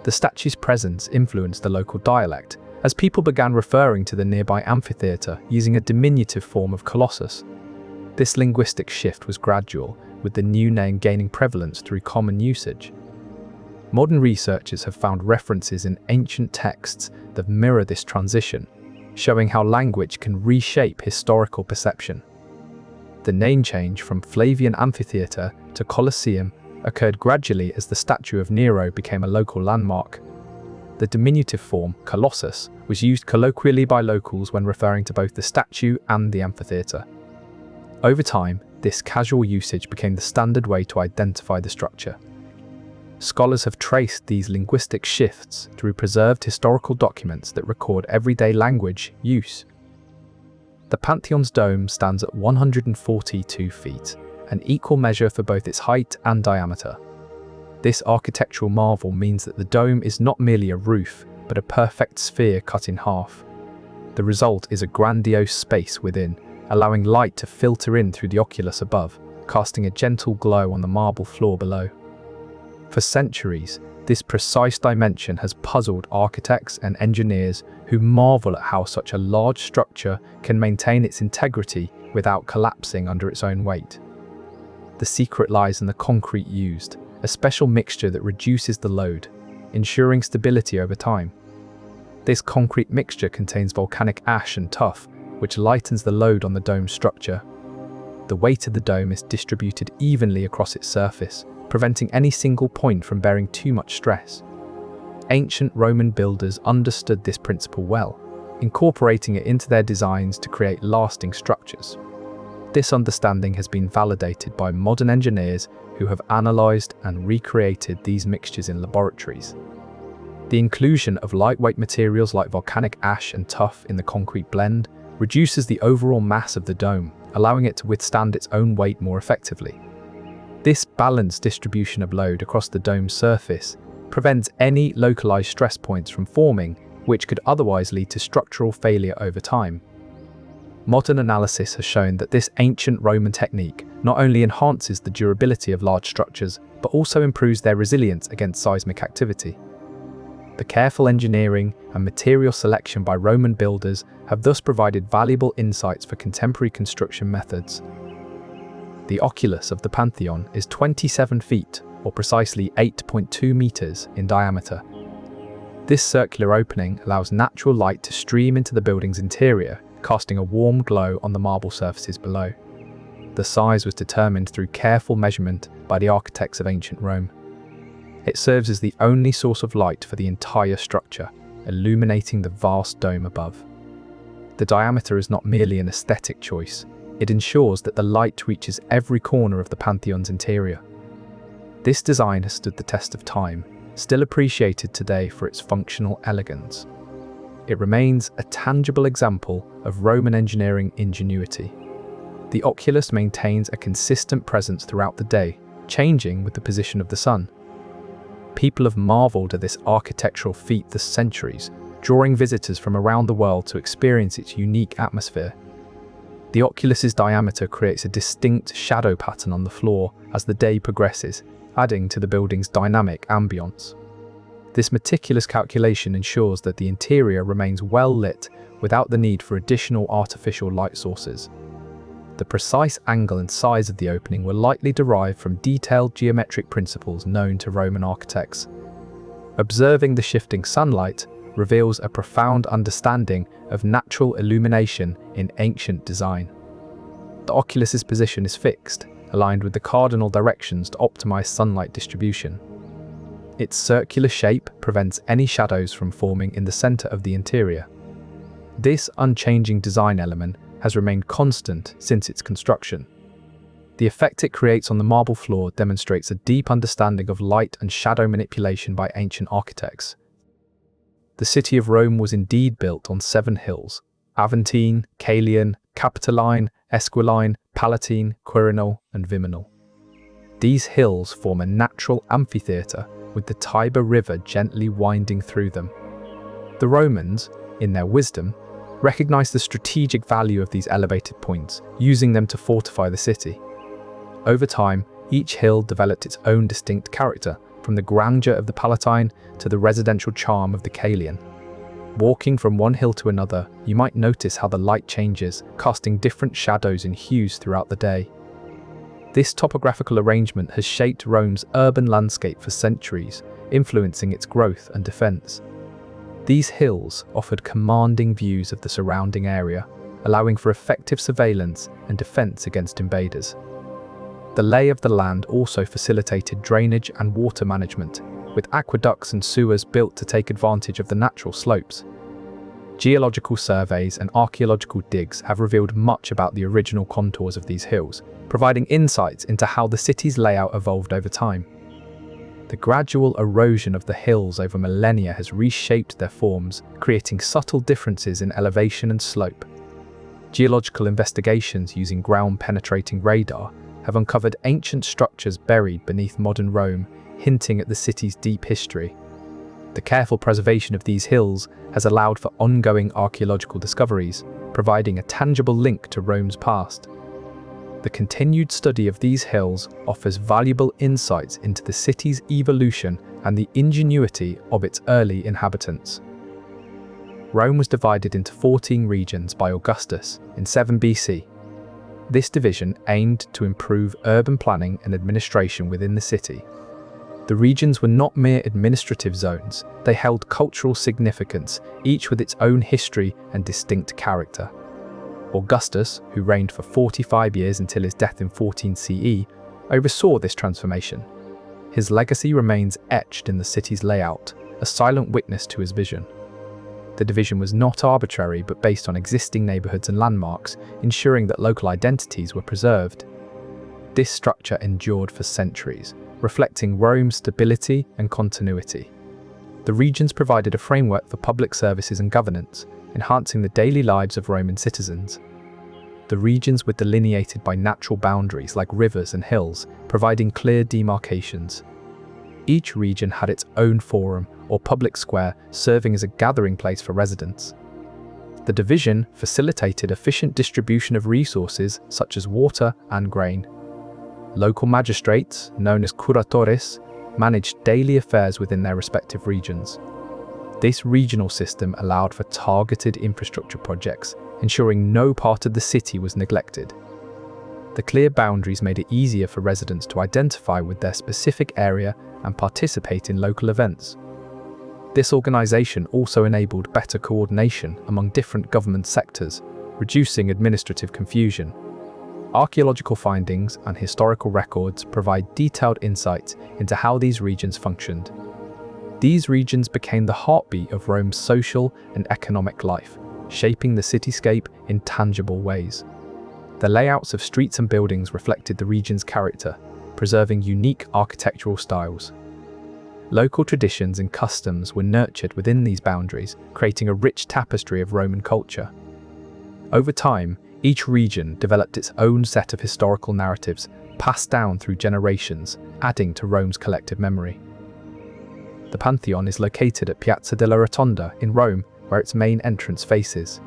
[SPEAKER 1] The statue's presence influenced the local dialect, as people began referring to the nearby amphitheatre using a diminutive form of Colossus. This linguistic shift was gradual, with the new name gaining prevalence through common usage. Modern researchers have found references in ancient texts that mirror this transition, showing how language can reshape historical perception. The name change from Flavian Amphitheatre to Colosseum occurred gradually as the statue of Nero became a local landmark. The diminutive form, Colossus, was used colloquially by locals when referring to both the statue and the amphitheatre. Over time, this casual usage became the standard way to identify the structure. Scholars have traced these linguistic shifts through preserved historical documents that record everyday language use. The Pantheon's dome stands at 142 feet, an equal measure for both its height and diameter. This architectural marvel means that the dome is not merely a roof, but a perfect sphere cut in half. The result is a grandiose space within, allowing light to filter in through the oculus above, casting a gentle glow on the marble floor below. For centuries, this precise dimension has puzzled architects and engineers who marvel at how such a large structure can maintain its integrity without collapsing under its own weight. The secret lies in the concrete used, a special mixture that reduces the load, ensuring stability over time. This concrete mixture contains volcanic ash and tuff, which lightens the load on the dome's structure. The weight of the dome is distributed evenly across its surface, preventing any single point from bearing too much stress. Ancient Roman builders understood this principle well, incorporating it into their designs to create lasting structures. This understanding has been validated by modern engineers who have analysed and recreated these mixtures in laboratories. The inclusion of lightweight materials like volcanic ash and tuff in the concrete blend reduces the overall mass of the dome, allowing it to withstand its own weight more effectively. This balanced distribution of load across the dome's surface prevents any localized stress points from forming, which could otherwise lead to structural failure over time. Modern analysis has shown that this ancient Roman technique not only enhances the durability of large structures, but also improves their resilience against seismic activity. The careful engineering and material selection by Roman builders have thus provided valuable insights for contemporary construction methods. The oculus of the Pantheon is 27 feet, or precisely 8.2 meters, in diameter. This circular opening allows natural light to stream into the building's interior, casting a warm glow on the marble surfaces below. The size was determined through careful measurement by the architects of ancient Rome. It serves as the only source of light for the entire structure, illuminating the vast dome above. The diameter is not merely an aesthetic choice, it ensures that the light reaches every corner of the Pantheon's interior. This design has stood the test of time, still appreciated today for its functional elegance. It remains a tangible example of Roman engineering ingenuity. The oculus maintains a consistent presence throughout the day, changing with the position of the sun. People have marveled at this architectural feat for centuries, drawing visitors from around the world to experience its unique atmosphere. The oculus's diameter creates a distinct shadow pattern on the floor as the day progresses, adding to the building's dynamic ambience. This meticulous calculation ensures that the interior remains well lit without the need for additional artificial light sources. The precise angle and size of the opening were likely derived from detailed geometric principles known to Roman architects. Observing the shifting sunlight reveals a profound understanding of natural illumination in ancient design. The oculus's position is fixed, aligned with the cardinal directions to optimize sunlight distribution. Its circular shape prevents any shadows from forming in the center of the interior. This unchanging design element has remained constant since its construction. The effect it creates on the marble floor demonstrates a deep understanding of light and shadow manipulation by ancient architects. The city of Rome was indeed built on 7 hills: Aventine, Caelian, Capitoline, Esquiline, Palatine, Quirinal, and Viminal. These hills form a natural amphitheatre with the Tiber River gently winding through them. The Romans, in their wisdom, recognized the strategic value of these elevated points, using them to fortify the city. Over time, each hill developed its own distinct character, from the grandeur of the Palatine to the residential charm of the Caelian. Walking from one hill to another, you might notice how the light changes, casting different shadows and hues throughout the day. This topographical arrangement has shaped Rome's urban landscape for centuries, influencing its growth and defense. These hills offered commanding views of the surrounding area, allowing for effective surveillance and defense against invaders. The lay of the land also facilitated drainage and water management, with aqueducts and sewers built to take advantage of the natural slopes. Geological surveys and archaeological digs have revealed much about the original contours of these hills, providing insights into how the city's layout evolved over time. The gradual erosion of the hills over millennia has reshaped their forms, creating subtle differences in elevation and slope. Geological investigations using ground-penetrating radar have uncovered ancient structures buried beneath modern Rome, hinting at the city's deep history. The careful preservation of these hills has allowed for ongoing archaeological discoveries, providing a tangible link to Rome's past. The continued study of these hills offers valuable insights into the city's evolution and the ingenuity of its early inhabitants. Rome was divided into 14 regions by Augustus in 7 BC. This division aimed to improve urban planning and administration within the city. The regions were not mere administrative zones, they held cultural significance, each with its own history and distinct character. Augustus, who reigned for 45 years until his death in 14 CE, oversaw this transformation. His legacy remains etched in the city's layout, a silent witness to his vision. The division was not arbitrary but based on existing neighborhoods and landmarks, ensuring that local identities were preserved. This structure endured for centuries, reflecting Rome's stability and continuity. The regions provided a framework for public services and governance, enhancing the daily lives of Roman citizens. The regions were delineated by natural boundaries like rivers and hills, providing clear demarcations. Each region had its own forum or public square, serving as a gathering place for residents. The division facilitated efficient distribution of resources such as water and grain. Local magistrates, known as curatores, managed daily affairs within their respective regions. This regional system allowed for targeted infrastructure projects, ensuring no part of the city was neglected. The clear boundaries made it easier for residents to identify with their specific area and participate in local events. This organization also enabled better coordination among different government sectors, reducing administrative confusion. Archaeological findings and historical records provide detailed insights into how these regions functioned. These regions became the heartbeat of Rome's social and economic life, shaping the cityscape in tangible ways. The layouts of streets and buildings reflected the region's character, preserving unique architectural styles. Local traditions and customs were nurtured within these boundaries, creating a rich tapestry of Roman culture. Over time, each region developed its own set of historical narratives, passed down through generations, adding to Rome's collective memory. The Pantheon is located at Piazza della Rotonda in Rome, where its main entrance faces.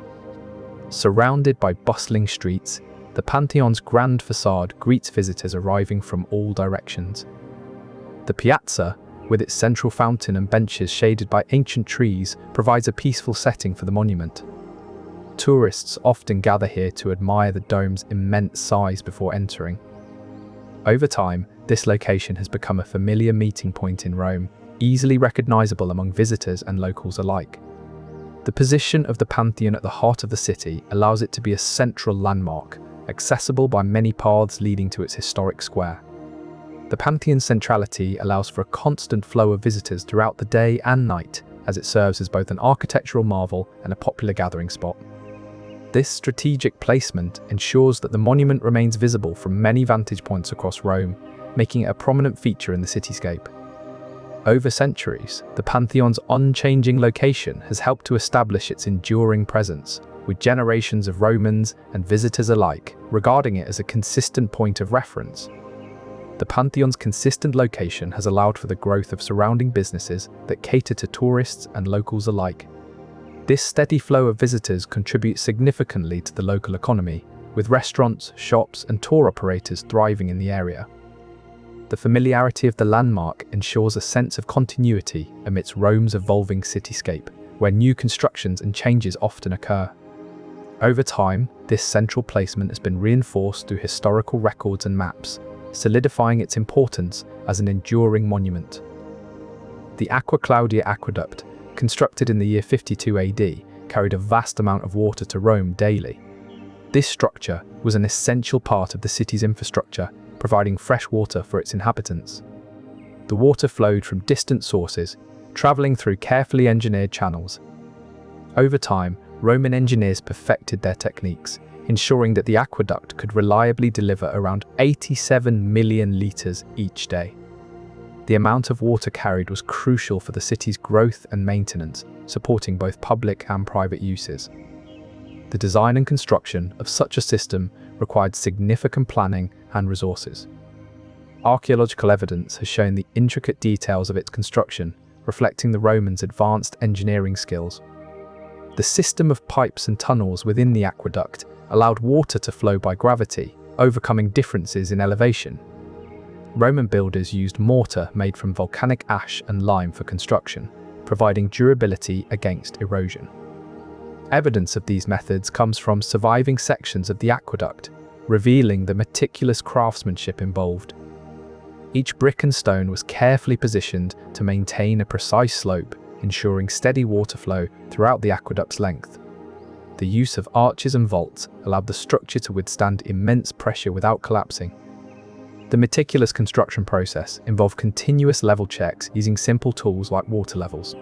[SPEAKER 1] Surrounded by bustling streets, the Pantheon's grand facade greets visitors arriving from all directions. The piazza, with its central fountain and benches shaded by ancient trees, provides a peaceful setting for the monument. Tourists often gather here to admire the dome's immense size before entering. Over time, this location has become a familiar meeting point in Rome, easily recognizable among visitors and locals alike. The position of the Pantheon at the heart of the city allows it to be a central landmark, accessible by many paths leading to its historic square. The Pantheon's centrality allows for a constant flow of visitors throughout the day and night, as it serves as both an architectural marvel and a popular gathering spot. This strategic placement ensures that the monument remains visible from many vantage points across Rome, making it a prominent feature in the cityscape. Over centuries, the Pantheon's unchanging location has helped to establish its enduring presence, with generations of Romans and visitors alike regarding it as a consistent point of reference. The Pantheon's consistent location has allowed for the growth of surrounding businesses that cater to tourists and locals alike. This steady flow of visitors contributes significantly to the local economy, with restaurants, shops, and tour operators thriving in the area. The familiarity of the landmark ensures a sense of continuity amidst Rome's evolving cityscape, where new constructions and changes often occur. Over time, this central placement has been reinforced through historical records and maps, solidifying its importance as an enduring monument. The Aqua Claudia aqueduct, constructed in the year 52 AD, carried a vast amount of water to Rome daily. This structure was an essential part of the city's infrastructure, providing fresh water for its inhabitants. The water flowed from distant sources, traveling through carefully engineered channels. Over time, Roman engineers perfected their techniques, ensuring that the aqueduct could reliably deliver around 87 million litres each day. The amount of water carried was crucial for the city's growth and maintenance, supporting both public and private uses. The design and construction of such a system required significant planning and resources. Archaeological evidence has shown the intricate details of its construction, reflecting the Romans' advanced engineering skills. The system of pipes and tunnels within the aqueduct allowed water to flow by gravity, overcoming differences in elevation. Roman builders used mortar made from volcanic ash and lime for construction, providing durability against erosion. Evidence of these methods comes from surviving sections of the aqueduct, revealing the meticulous craftsmanship involved. Each brick and stone was carefully positioned to maintain a precise slope, ensuring steady water flow throughout the aqueduct's length. The use of arches and vaults allowed the structure to withstand immense pressure without collapsing. The meticulous construction process involved continuous level checks using simple tools like water levels.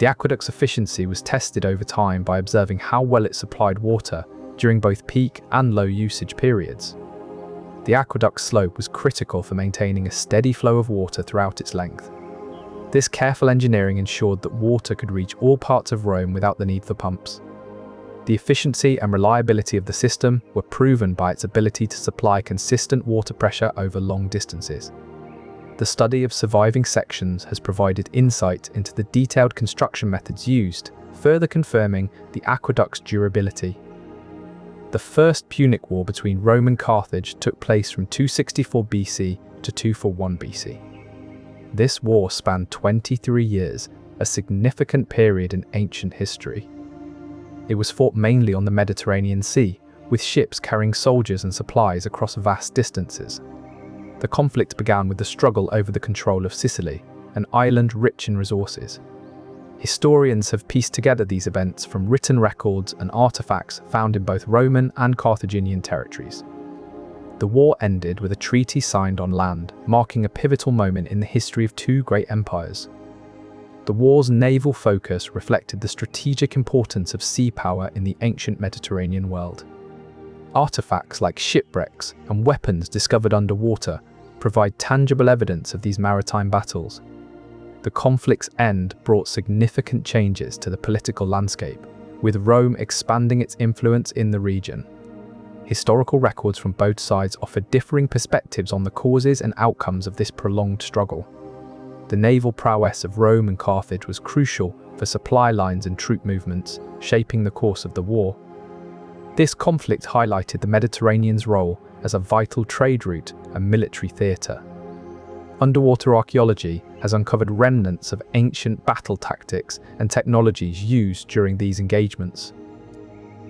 [SPEAKER 1] The aqueduct's efficiency was tested over time by observing how well it supplied water during both peak and low usage periods. The aqueduct's slope was critical for maintaining a steady flow of water throughout its length. This careful engineering ensured that water could reach all parts of Rome without the need for pumps. The efficiency and reliability of the system were proven by its ability to supply consistent water pressure over long distances. The study of surviving sections has provided insight into the detailed construction methods used, further confirming the aqueduct's durability. The First Punic War between Rome and Carthage took place from 264 BC to 241 BC. This war spanned 23 years, a significant period in ancient history. It was fought mainly on the Mediterranean Sea, with ships carrying soldiers and supplies across vast distances. The conflict began with the struggle over the control of Sicily, an island rich in resources. Historians have pieced together these events from written records and artifacts found in both Roman and Carthaginian territories. The war ended with a treaty signed on land, marking a pivotal moment in the history of two great empires. The war's naval focus reflected the strategic importance of sea power in the ancient Mediterranean world. Artifacts like shipwrecks and weapons discovered underwater provide tangible evidence of these maritime battles. The conflict's end brought significant changes to the political landscape, with Rome expanding its influence in the region. Historical records from both sides offer differing perspectives on the causes and outcomes of this prolonged struggle. The naval prowess of Rome and Carthage was crucial for supply lines and troop movements, shaping the course of the war. This conflict highlighted the Mediterranean's role as a vital trade route and military theatre. Underwater archaeology has uncovered remnants of ancient battle tactics and technologies used during these engagements.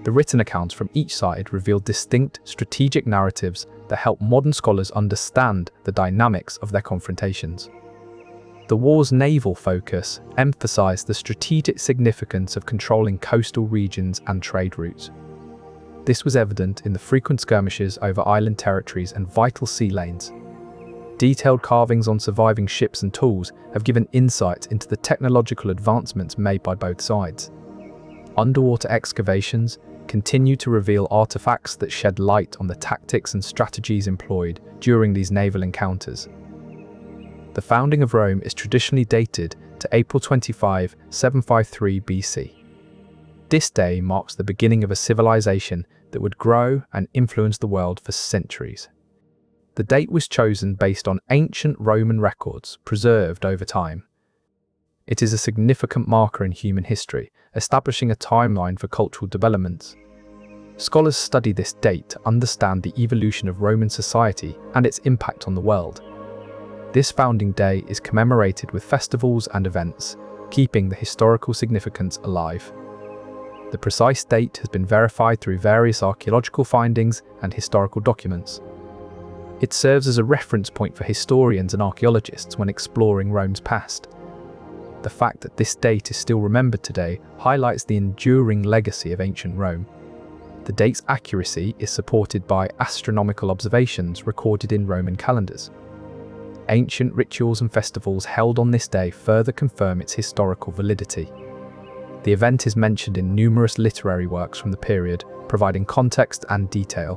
[SPEAKER 1] The written accounts from each side reveal distinct strategic narratives that help modern scholars understand the dynamics of their confrontations. The war's naval focus emphasized the strategic significance of controlling coastal regions and trade routes. This was evident in the frequent skirmishes over island territories and vital sea lanes. Detailed carvings on surviving ships and tools have given insight into the technological advancements made by both sides. Underwater excavations continue to reveal artifacts that shed light on the tactics and strategies employed during these naval encounters. The founding of Rome is traditionally dated to April 25, 753 BC. This day marks the beginning of a civilization that would grow and influence the world for centuries. The date was chosen based on ancient Roman records preserved over time. It is a significant marker in human history, establishing a timeline for cultural developments. Scholars study this date to understand the evolution of Roman society and its impact on the world. This founding day is commemorated with festivals and events, keeping the historical significance alive. The precise date has been verified through various archaeological findings and historical documents. It serves as a reference point for historians and archaeologists when exploring Rome's past. The fact that this date is still remembered today highlights the enduring legacy of ancient Rome. The date's accuracy is supported by astronomical observations recorded in Roman calendars. Ancient rituals and festivals held on this day further confirm its historical validity. The event is mentioned in numerous literary works from the period, providing context and detail.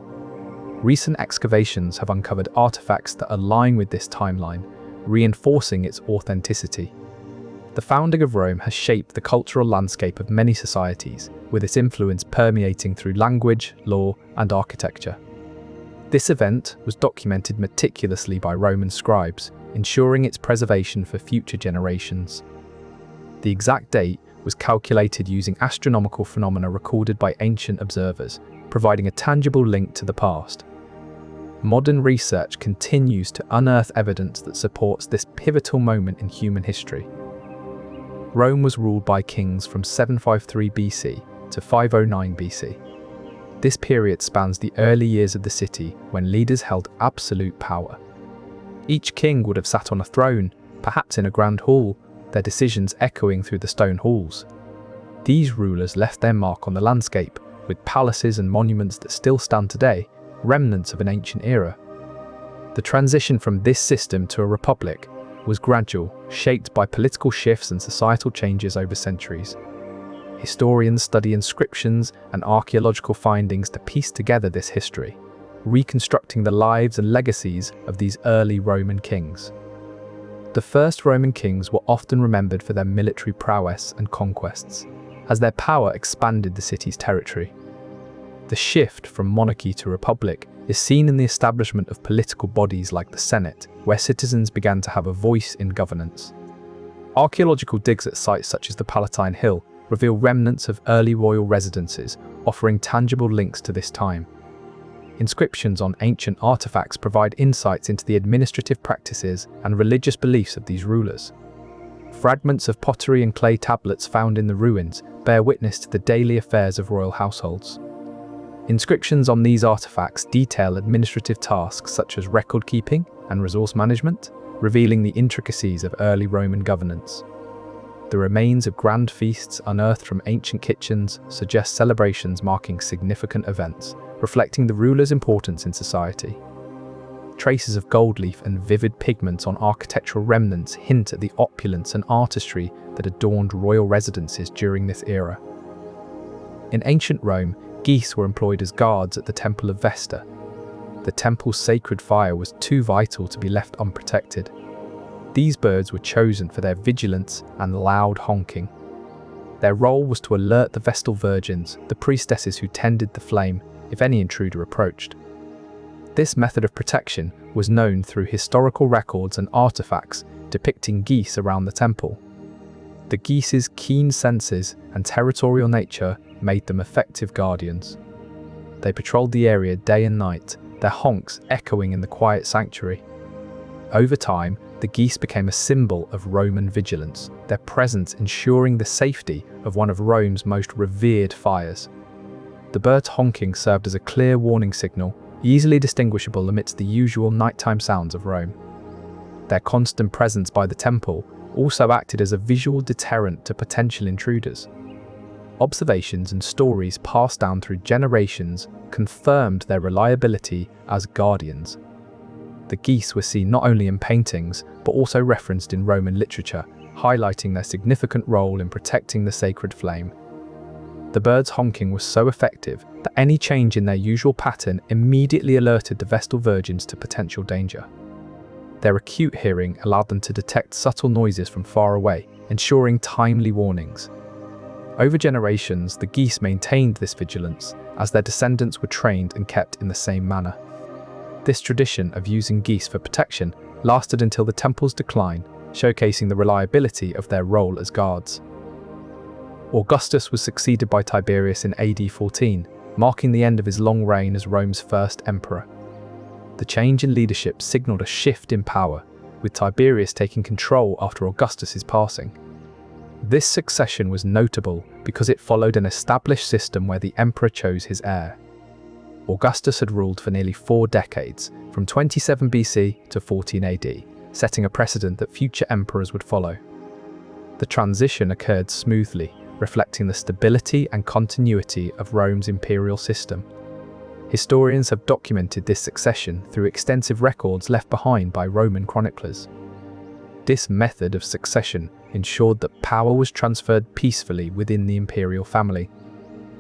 [SPEAKER 1] Recent excavations have uncovered artifacts that align with this timeline, reinforcing its authenticity. The founding of Rome has shaped the cultural landscape of many societies, with its influence permeating through language, law, and architecture. This event was documented meticulously by Roman scribes, ensuring its preservation for future generations. The exact date was calculated using astronomical phenomena recorded by ancient observers, providing a tangible link to the past. Modern research continues to unearth evidence that supports this pivotal moment in human history. Rome was ruled by kings from 753 BC to 509 BC. This period spans the early years of the city when leaders held absolute power. Each king would have sat on a throne, perhaps in a grand hall, their decisions echoing through the stone halls. These rulers left their mark on the landscape, with palaces and monuments that still stand today, remnants of an ancient era. The transition from this system to a republic was gradual, shaped by political shifts and societal changes over centuries. Historians study inscriptions and archaeological findings to piece together this history, reconstructing the lives and legacies of these early Roman kings. The first Roman kings were often remembered for their military prowess and conquests, as their power expanded the city's territory. The shift from monarchy to republic is seen in the establishment of political bodies like the Senate, where citizens began to have a voice in governance. Archaeological digs at sites such as the Palatine Hill reveal remnants of early royal residences, offering tangible links to this time. Inscriptions on ancient artifacts provide insights into the administrative practices and religious beliefs of these rulers. Fragments of pottery and clay tablets found in the ruins bear witness to the daily affairs of royal households. Inscriptions on these artifacts detail administrative tasks such as record keeping and resource management, revealing the intricacies of early Roman governance. The remains of grand feasts unearthed from ancient kitchens suggest celebrations marking significant events, reflecting the ruler's importance in society. Traces of gold leaf and vivid pigments on architectural remnants hint at the opulence and artistry that adorned royal residences during this era. In ancient Rome, geese were employed as guards at the Temple of Vesta. The temple's sacred fire was too vital to be left unprotected. These birds were chosen for their vigilance and loud honking. Their role was to alert the Vestal Virgins, the priestesses who tended the flame, if any intruder approached. This method of protection was known through historical records and artifacts depicting geese around the temple. The geese's keen senses and territorial nature made them effective guardians. They patrolled the area day and night, their honks echoing in the quiet sanctuary. Over time, the geese became a symbol of Roman vigilance, their presence ensuring the safety of one of Rome's most revered fires. The birds' honking served as a clear warning signal, easily distinguishable amidst the usual nighttime sounds of Rome. Their constant presence by the temple also acted as a visual deterrent to potential intruders. Observations and stories passed down through generations confirmed their reliability as guardians. The geese were seen not only in paintings, but also referenced in Roman literature, highlighting their significant role in protecting the sacred flame. The birds' honking was so effective that any change in their usual pattern immediately alerted the Vestal Virgins to potential danger. Their acute hearing allowed them to detect subtle noises from far away, ensuring timely warnings. Over generations, the geese maintained this vigilance, as their descendants were trained and kept in the same manner. This tradition of using geese for protection lasted until the temple's decline, showcasing the reliability of their role as guards. Augustus was succeeded by Tiberius in AD 14, marking the end of his long reign as Rome's first emperor. The change in leadership signaled a shift in power, with Tiberius taking control after Augustus's passing. This succession was notable because it followed an established system where the emperor chose his heir. Augustus had ruled for nearly 4 decades, from 27 BC to 14 AD, setting a precedent that future emperors would follow. The transition occurred smoothly, reflecting the stability and continuity of Rome's imperial system. Historians have documented this succession through extensive records left behind by Roman chroniclers. This method of succession ensured that power was transferred peacefully within the imperial family.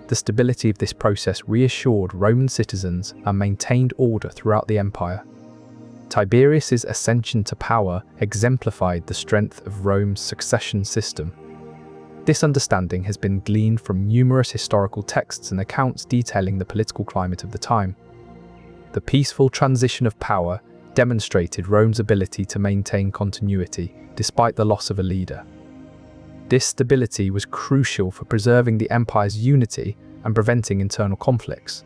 [SPEAKER 1] The stability of this process reassured Roman citizens and maintained order throughout the empire. Tiberius's ascension to power exemplified the strength of Rome's succession system. This understanding has been gleaned from numerous historical texts and accounts detailing the political climate of the time. The peaceful transition of power demonstrated Rome's ability to maintain continuity despite the loss of a leader. This stability was crucial for preserving the empire's unity and preventing internal conflicts.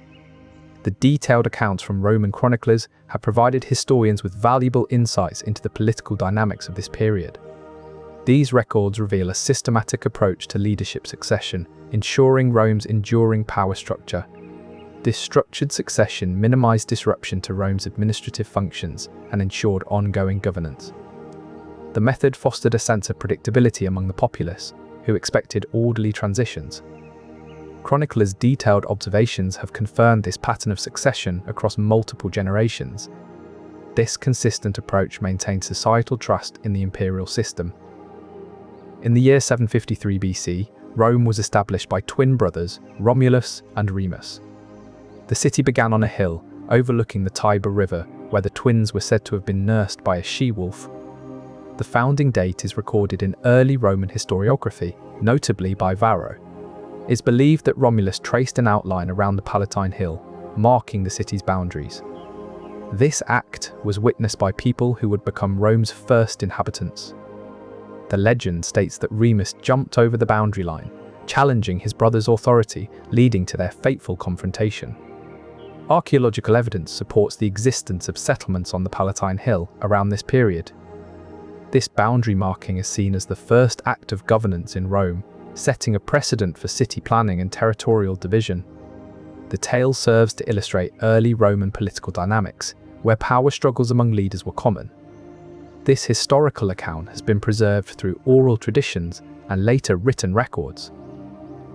[SPEAKER 1] The detailed accounts from Roman chroniclers have provided historians with valuable insights into the political dynamics of this period. These records reveal a systematic approach to leadership succession, ensuring Rome's enduring power structure. This structured succession minimized disruption to Rome's administrative functions and ensured ongoing governance. The method fostered a sense of predictability among the populace, who expected orderly transitions. Chroniclers' detailed observations have confirmed this pattern of succession across multiple generations. This consistent approach maintained societal trust in the imperial system. In the year 753 BC, Rome was established by twin brothers Romulus and Remus. The city began on a hill overlooking the Tiber River, where the twins were said to have been nursed by a she-wolf. The founding date is recorded in early Roman historiography, notably by Varro. It's believed that Romulus traced an outline around the Palatine Hill, marking the city's boundaries. This act was witnessed by people who would become Rome's first inhabitants. The legend states that Remus jumped over the boundary line, challenging his brother's authority, leading to their fateful confrontation. Archaeological evidence supports the existence of settlements on the Palatine Hill around this period. This boundary marking is seen as the first act of governance in Rome, setting a precedent for city planning and territorial division. The tale serves to illustrate early Roman political dynamics, where power struggles among leaders were common. This historical account has been preserved through oral traditions and later written records.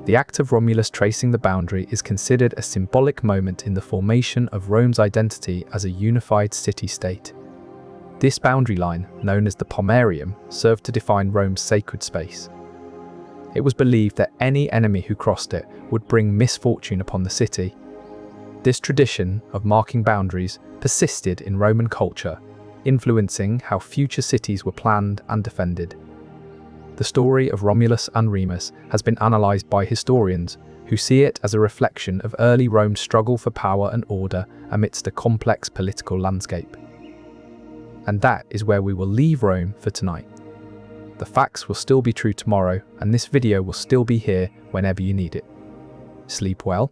[SPEAKER 1] The act of Romulus tracing the boundary is considered a symbolic moment in the formation of Rome's identity as a unified city-state. This boundary line, known as the Pomerium, served to define Rome's sacred space. It was believed that any enemy who crossed it would bring misfortune upon the city. This tradition of marking boundaries persisted in Roman culture, influencing how future cities were planned and defended. The story of Romulus and Remus has been analysed by historians who see it as a reflection of early Rome's struggle for power and order amidst a complex political landscape. And that is where we will leave Rome for tonight. The facts will still be true tomorrow, and this video will still be here whenever you need it. Sleep well,